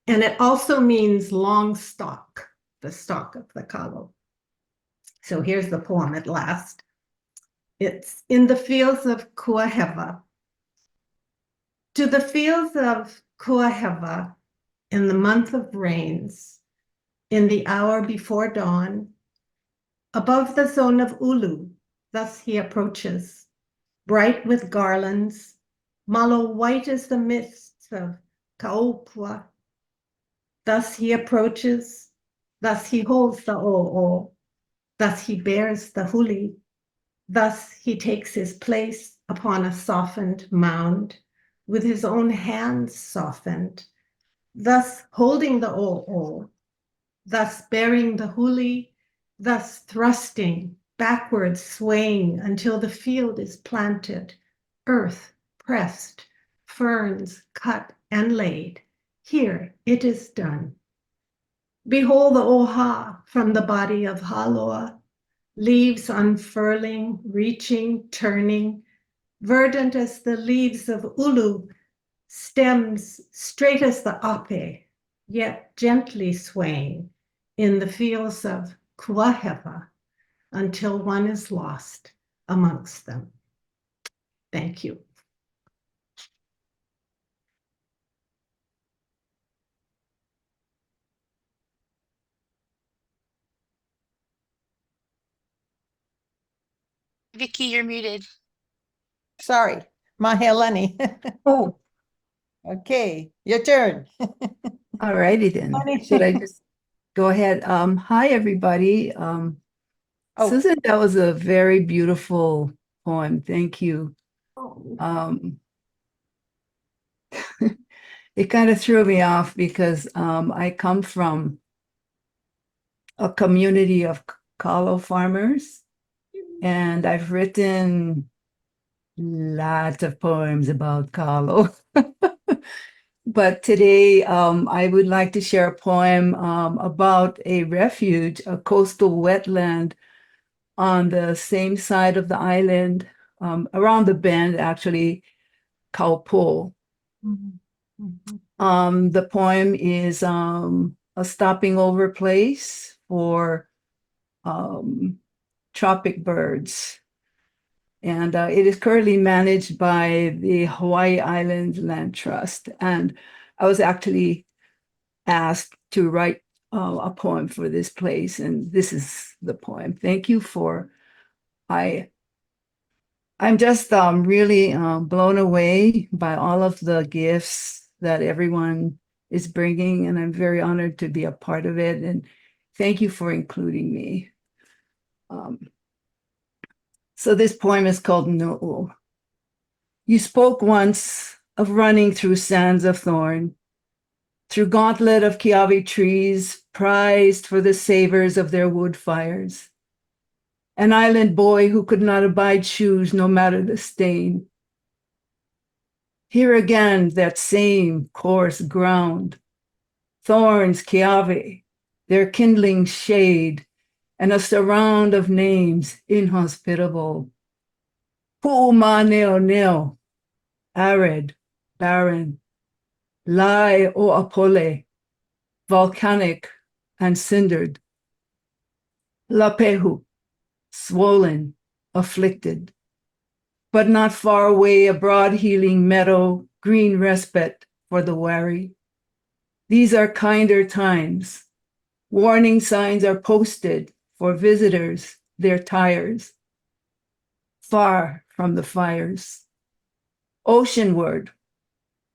And it also means long stalk, the stalk of the kalo. So here's the poem at last. It's in the fields of Kuaheva. To the fields of Kuaheva, in the month of rains, in the hour before dawn, above the zone of Ulu, thus he approaches, bright with garlands, malo white as the mists of Kaupua. Thus he approaches, thus he holds the o'o, thus he bears the huli, thus he takes his place upon a softened mound, with his own hands softened, thus holding the o'o, thus bearing the huli, thus thrusting, backwards swaying until the field is planted, earth pressed, ferns cut and laid. Here it is done. Behold the oha from the body of Haloa, leaves unfurling, reaching, turning, verdant as the leaves of ulu, stems straight as the ape, yet gently swaying in the fields of Kuaheva until one is lost amongst them. Thank you. Vicky, you're muted. Sorry, Mahealani. Oh, Okay, your turn. all righty then. Funny. Should I just go ahead? Hi, everybody. Oh. Susan, that was a very beautiful poem. Thank you. It kind of threw me off because I come from a community of kalo farmers, and I've written lots of poems about kalo. But today, I would like to share a poem about a refuge, a coastal wetland on the same side of the island, around the bend, actually, Kaupo. The poem is a stopping over place for tropic birds. And it is currently managed by the Hawaiʻi Island Land Trust. And I was actually asked to write a poem for this place, and this is the poem. Thank you for, I'm just really blown away by all of the gifts that everyone is bringing, and I'm very honored to be a part of it. And thank you for including me. So this poem is called Nu'u. You spoke once of running through sands of thorn, through gauntlet of kiawe trees, prized for the savors of their wood fires. An island boy who could not abide shoes no matter the stain. Here again, that same coarse ground, thorns, kiawe, their kindling shade, and a surround of names inhospitable. Pu'uma neo neo, arid, barren, lai o apole, volcanic and cindered. Lapehu, swollen, afflicted, but not far away, a broad healing meadow, green respite for the wary. These are kinder times. Warning signs are posted for visitors, their tires, far from the fires. Oceanward,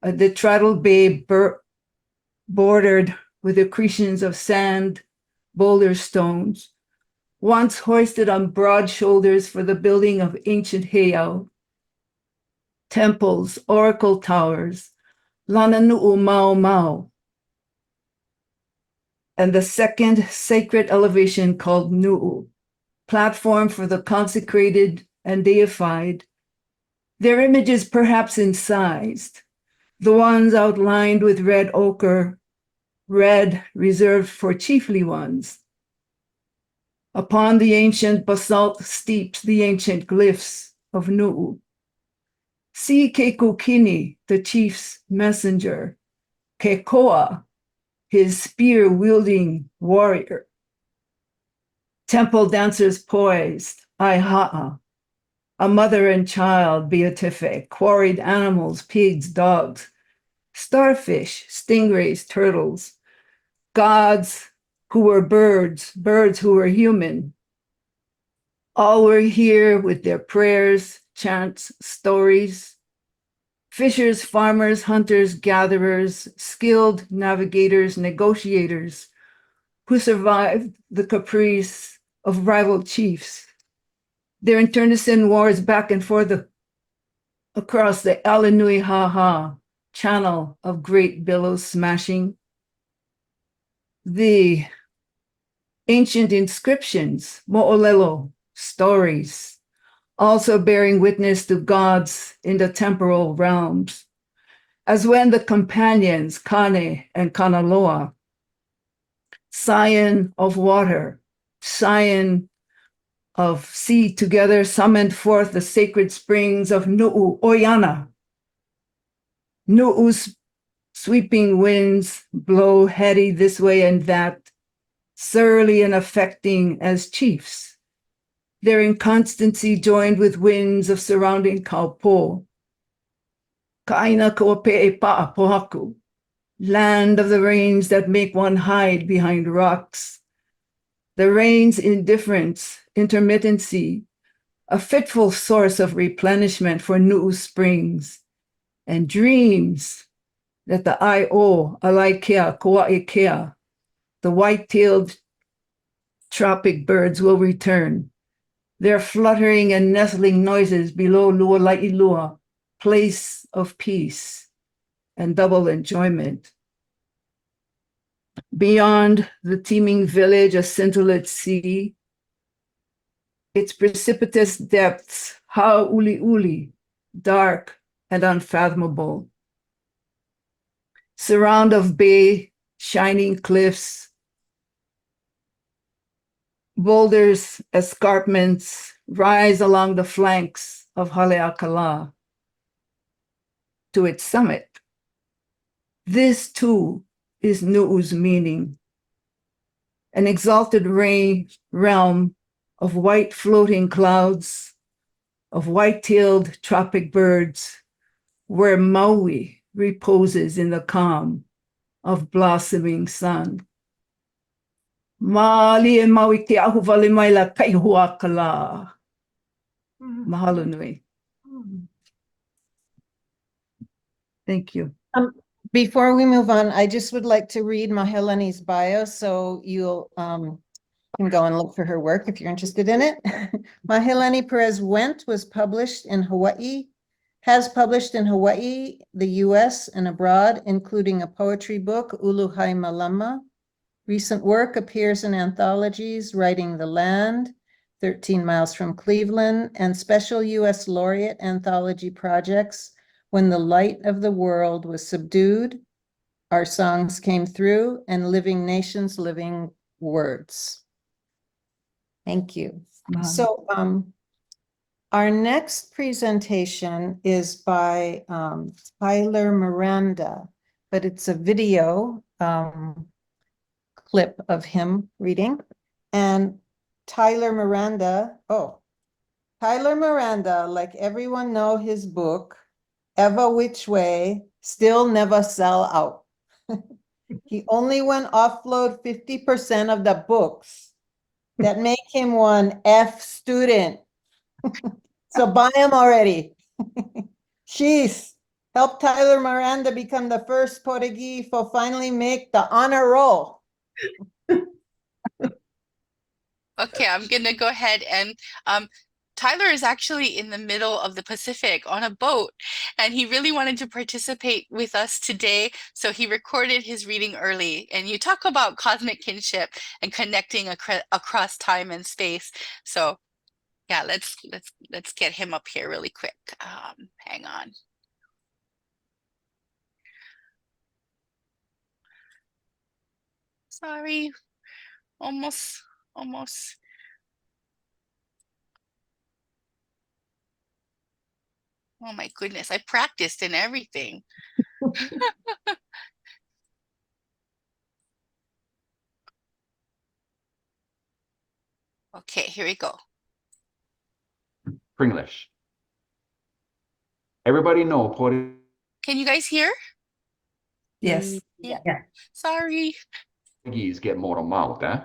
a detrital bay bordered with accretions of sand, boulder stones, once hoisted on broad shoulders for the building of ancient heiau, temples, oracle towers, Lananu'u Mau Mau, and the second sacred elevation called Nu'u, platform for the consecrated and deified, their images perhaps incised, the ones outlined with red ochre, red reserved for chiefly ones. Upon the ancient basalt steeps the ancient glyphs of Nu'u. See Kekukini, the chief's messenger, Kekoa, his spear-wielding warrior. Temple dancers poised, Aiha'a, a mother and child, Beatife, quarried animals, pigs, dogs, starfish, stingrays, turtles, gods who were birds, birds who were human. All were here with their prayers, chants, stories. Fishers, farmers, hunters, gatherers, skilled navigators, negotiators, who survived the caprice of rival chiefs. Their internecine wars back and forth across the Alanui Ha channel of great billows smashing. The ancient inscriptions, Mo'olelo, stories, also bearing witness to gods in the temporal realms, as when the companions, Kane and Kanaloa, scion of water, scion of sea together summoned forth the sacred springs of Nu'u, Oyana. Nu'u's sweeping winds blow heady this way and that, surly and affecting as chiefs. Their inconstancy joined with winds of surrounding Kaupo. Ka'aina ko'ope'e pa'a pohaku, land of the rains that make one hide behind rocks. The rain's indifference, intermittency, a fitful source of replenishment for Nu'u springs, and dreams that the Ai-o, Alaikea, Kaua'ikea, the white-tailed tropic birds will return. Their fluttering and nestling noises below Lualaʻilua, place of peace and double enjoyment. Beyond the teeming village, a scintillate sea, its precipitous depths, ha'uli'uli, dark and unfathomable. Surround of bay, shining cliffs, boulders, escarpments rise along the flanks of Haleakala to its summit. This too is Nu'u's meaning, an exalted realm of white floating clouds, of white-tailed tropic birds, where Maui reposes in the calm of blossoming sun. Mali e Maui te ahu wale mai la kaihuakala. Mahalo nui. Thank you. Before we move on, I just would like to read Mahealani's bio, so you'll can go and look for her work if you're interested in it. Mahealani Perez Wendt was published in Hawaii, has published in Hawaii, the US, and abroad, including a poetry book, Uluhai Malama. Recent work appears in anthologies, Writing the Land, 13 Miles from Cleveland, and special US laureate anthology projects, When the Light of the World Was Subdued, Our Songs Came Through, and Living Nations, Living Words. Thank you. Wow. So our next presentation is by Tyler Miranda, but it's a video clip of him reading. And Tyler Miranda, like everyone know his book, Eva Which Way, still never sell out. He only went offload 50% of the books. That make him one F student. So buy him already. Jeez, help Tyler Miranda become the first Portuguese for finally make the honor roll. Okay, I'm gonna go ahead and Tyler is actually in the middle of the Pacific on a boat, and he really wanted to participate with us today, so he recorded his reading early. And you talk about cosmic kinship and connecting across time and space. So yeah, let's get him up here really quick. Hang on. Sorry, almost. Oh my goodness, I practiced and everything. Okay, here we go. Pringlish. Everybody know Portuguese Can you guys hear? Yes. Yeah. Sorry. get more mouth, eh?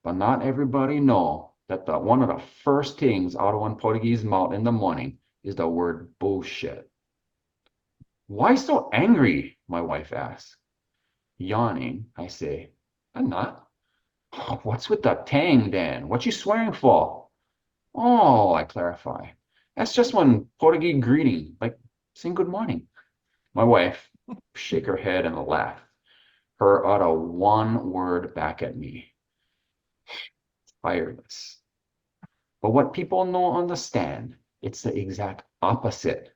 But not everybody know that one of the first things out of one Portuguese mouth in the morning is the word bullshit. Why so angry? My wife asks. Yawning, I say, I'm not. What's with the tang then? What you swearing for? Oh, I clarify. That's just one Portuguese greeting, like saying good morning. My wife shake her head and laugh. Her utter one word back at me. Tireless. But what people don't understand, it's the exact opposite.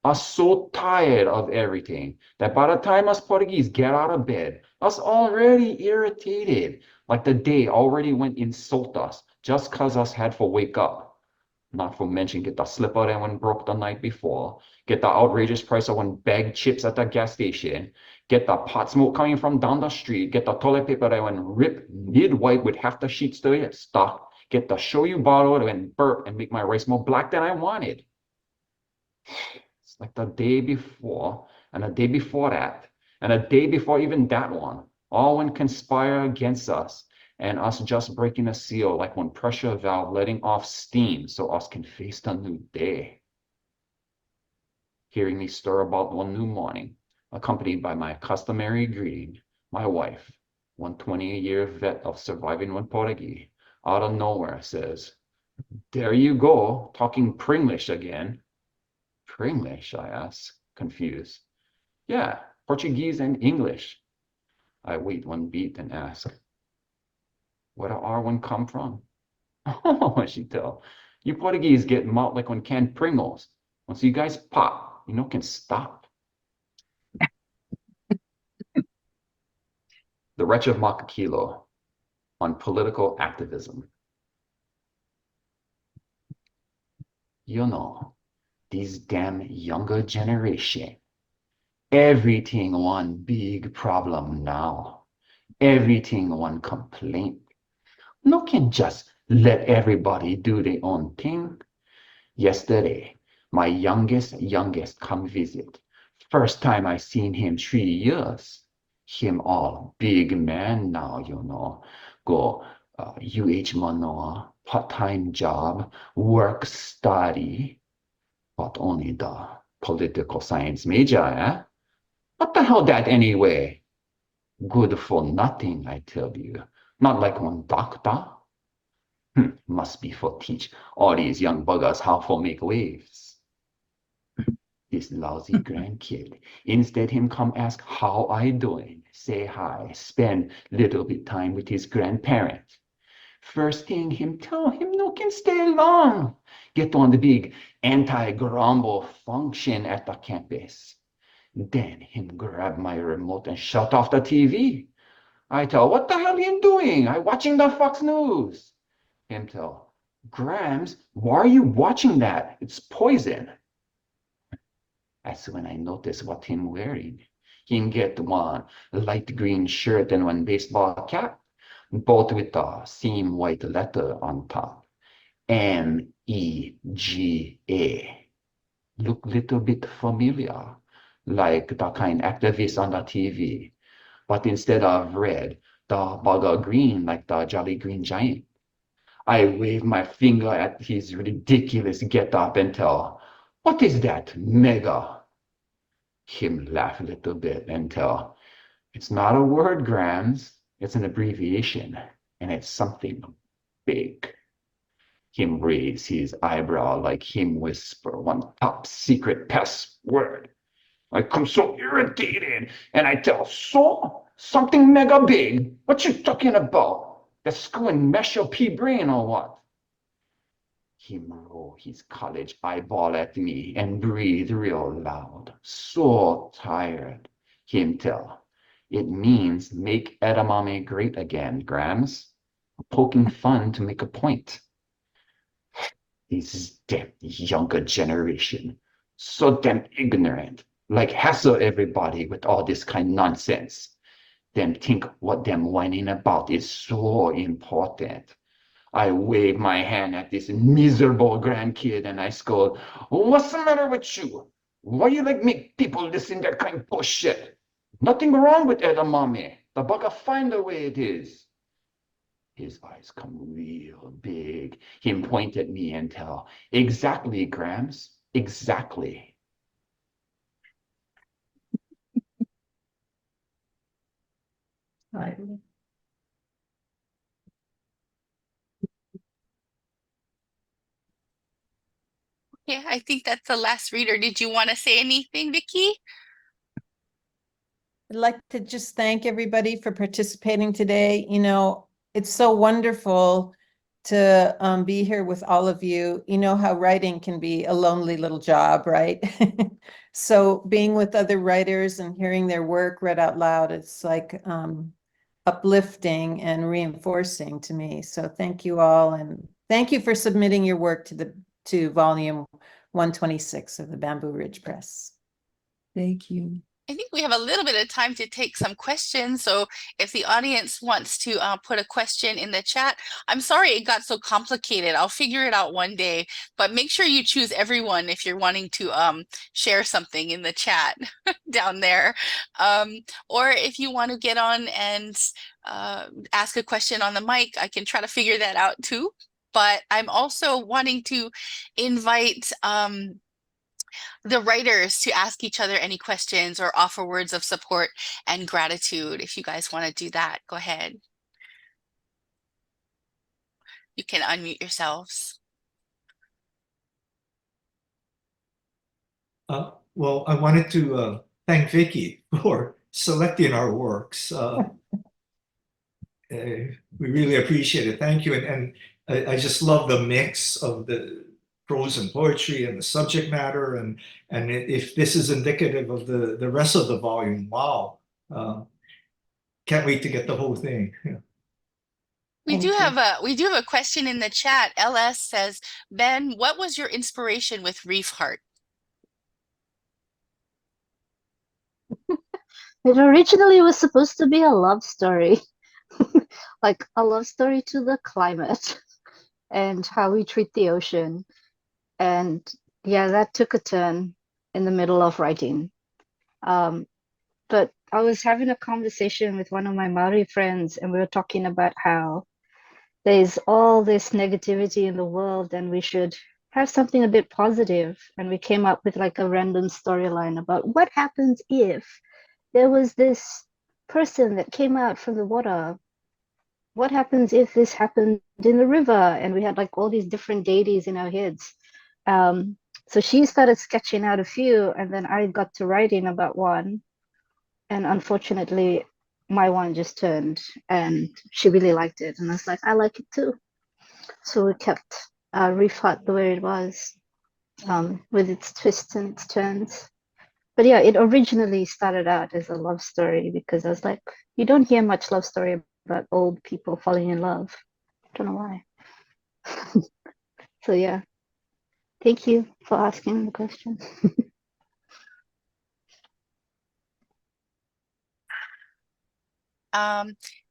Us so tired of everything that by the time us Portuguese get out of bed, us already irritated, like the day already went insult us just cause us had to wake up. Not for mention get the slipper that one broke the night before, get the outrageous price of one bag chips at the gas station, get the pot smoke coming from down the street, get the toilet paper that one rip mid-wipe with half the sheets still stuck, get the shoyu bottle that went burp and make my rice more black than I wanted. It's like the day before, and the day before that, and the day before even that one, all one conspire against us, and us just breaking a seal like one pressure valve letting off steam so us can face the new day. Hearing me stir about one new morning, accompanied by my customary greeting, my wife, one 20-year vet of surviving one Portuguese, out of nowhere says, "There you go, talking Pringlish again." Pringlish, I ask, confused. Yeah, Portuguese and English. I wait one beat and ask, where the R1 come from? Oh, she tell, you Portuguese get mouth like one canned Pringles. Once you guys pop, you know can stop. The Wretch of Makakilo on political activism. You know, these damn younger generation, everything one big problem now. Everything one complaint. No can just let everybody do their own thing. Yesterday, my youngest come visit. First time I seen him 3 years. Him all big man now, you know. Go UH Manoa, part-time job, work study, but only the political science major, eh? What the hell that anyway? Good for nothing, I tell you. Not like one doctor. Must be for teach all these young buggers how to make waves. This lousy grandkid, instead him come ask how I doing, say hi, spend little bit time with his grandparents. First thing him tell him no can stay long. Get on the big anti-grumble function at the campus. Then him grab my remote and shut off the TV. I tell, what the hell you doing? I watching the Fox News. Him tell, Grams, why are you watching that? It's poison. That's when I notice what him wearing. Him get one light green shirt and one baseball cap, both with the same white letter on top. MEGA. Look little bit familiar, like the kind activist on the TV. But instead of red, the bugger green like the Jolly Green Giant. I wave my finger at his ridiculous get-up and tell, what is that, mega? Him laugh a little bit and tell, it's not a word, Grams. It's an abbreviation, and it's something big. Him raise his eyebrow like him whisper one top secret password. I come so irritated, and I tell, so? Something mega big? What you talking about? The school and mesh your pea brain or what? Him roll his college eyeball at me and breathe real loud. So tired. Him tell, it means make edamame great again, Grams. Poking fun to make a point. This damn younger generation, so damn ignorant, like hassle everybody with all this kind of nonsense. Them think what them whining about is so important. I wave my hand at this miserable grandkid and I scold, "What's the matter with you? Why you like make people listen to that kind of bullshit? Nothing wrong with edamame. The bugger find the way it is." His eyes come real big. Him point at me and tell, "Exactly, Grams, exactly." Right. Yeah, I think that's the last reader. Did you want to say anything, Vicky? I'd like to just thank everybody for participating today. You know, it's so wonderful to be here with all of you. You know how writing can be a lonely little job, right? So being with other writers and hearing their work read out loud, it's like uplifting and reinforcing to me. So thank you all, and thank you for submitting your work to volume 126 of the Bamboo Ridge Press. Thank you. I think we have a little bit of time to take some questions. So if the audience wants to put a question in the chat, I'm sorry it got so complicated. I'll figure it out one day, but make sure you choose everyone if you're wanting to share something in the chat down there. Or if you want to get on and ask a question on the mic, I can try to figure that out too. But I'm also wanting to invite the writers to ask each other any questions or offer words of support and gratitude. If you guys want to do that, go ahead. You can unmute yourselves. Well, I wanted to thank Vicky for selecting our works. We really appreciate it. Thank you. And I just love the mix of the prose and poetry and the subject matter. And if this is indicative of the rest of the volume, wow. Can't wait to get the whole thing. Yeah. We Thank do you. have a question in the chat. LS says, Ben, what was your inspiration with Reef Heart? It originally was supposed to be a love story, like a love story to the climate and how we treat the ocean. And yeah, that took a turn in the middle of writing. But I was having a conversation with one of my Maori friends, and we were talking about how there's all this negativity in the world, and we should have something a bit positive. And we came up with like a random storyline about what happens if there was this person that came out from the water. What happens if this happened in the river? And we had like all these different deities in our heads. So she started sketching out a few, and then I got to writing about one. And unfortunately, my one just turned, and she really liked it. And I was like, I like it too. So we kept Reef Hut the way it was, with its twists and its turns. But yeah, it originally started out as a love story because I was like, you don't hear much love story about old people falling in love. I don't know why. So yeah, thank you for asking the question.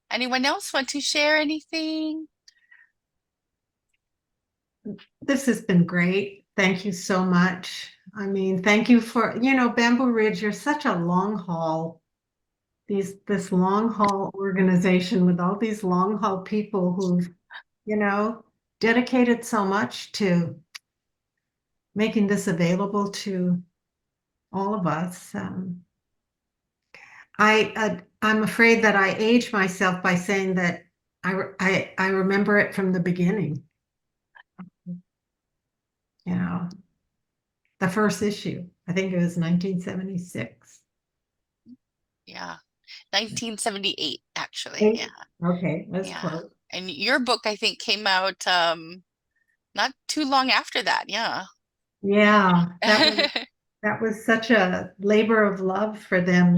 Anyone else want to share anything? This has been great. Thank you so much. I mean, thank you for, Bamboo Ridge, you're such a long haul. This long haul organization with all these long haul people who've, dedicated so much to making this available to all of us. I'm afraid that I age myself by saying that I remember it from the beginning. The first issue. I think it was 1976. Yeah, 1978 actually. Yeah. Okay, that's Yeah. close. And your book, I think, came out not too long after that. Yeah. Yeah, that was such a labor of love for them,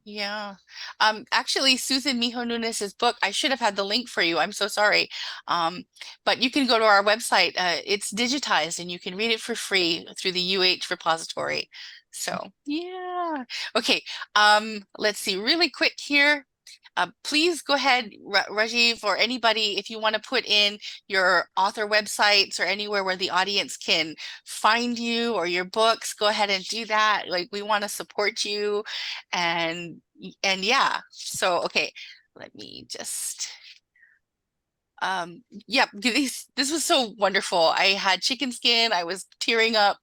Yeah. Actually, Susan Miho Nunes's book, I should have had the link for you. I'm so sorry. But you can go to our website. It's digitized and you can read it for free through the UH repository. So yeah. Okay. Let's see really quick here. Please go ahead, Rajiv, or anybody, if you want to put in your author websites or anywhere where the audience can find you or your books, go ahead and do that. Like, we want to support you. And yeah, so, okay, let me just, yeah, this was so wonderful. I had chicken skin, I was tearing up.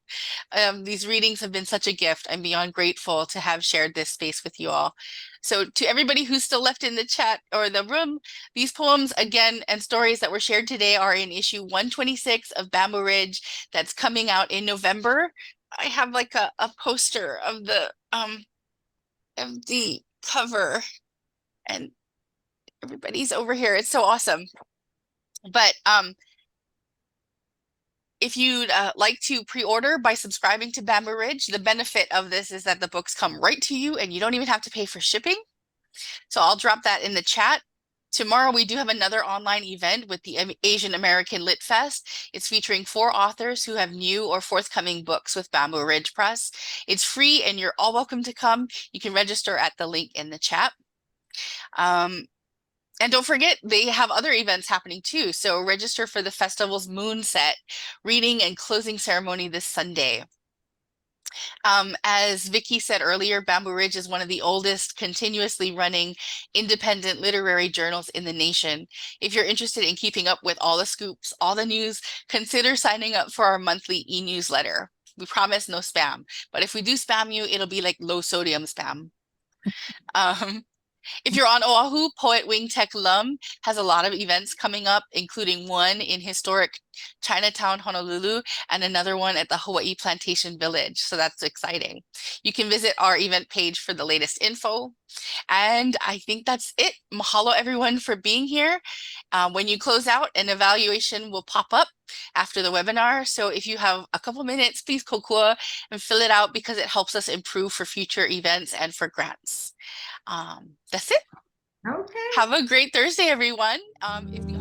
These readings have been such a gift. I'm beyond grateful to have shared this space with you all. So to everybody who's still left in the chat or the room, these poems again and stories that were shared today are in issue 126 of Bamboo Ridge that's coming out in November. I have like a poster of the cover, and everybody's over here. It's so awesome. But if you'd like to pre-order by subscribing to Bamboo Ridge, the benefit of this is that the books come right to you and you don't even have to pay for shipping. So I'll drop that in the chat. Tomorrow we do have another online event with the Asian American Lit Fest. It's featuring 4 authors who have new or forthcoming books with Bamboo Ridge Press. It's free and you're all welcome to come. You can register at the link in the chat. And don't forget, they have other events happening too. So register for the festival's Moon Set reading and closing ceremony this Sunday. As Vicky said earlier, Bamboo Ridge is one of the oldest continuously running independent literary journals in the nation. If you're interested in keeping up with all the scoops, all the news, consider signing up for our monthly e-newsletter. We promise no spam, but if we do spam you, it'll be like low sodium spam. If you're on Oahu, Poet Wing Tech Lum has a lot of events coming up, including one in historic Chinatown, Honolulu, and another one at the Hawaiʻi Plantation Village. So that's exciting. You can visit our event page for the latest info. And I think that's it. Mahalo everyone for being here. When you close out, an evaluation will pop up after the webinar. So if you have a couple minutes, please kokua and fill it out because it helps us improve for future events and for grants. That's it. Okay. Have a great Thursday, everyone. If the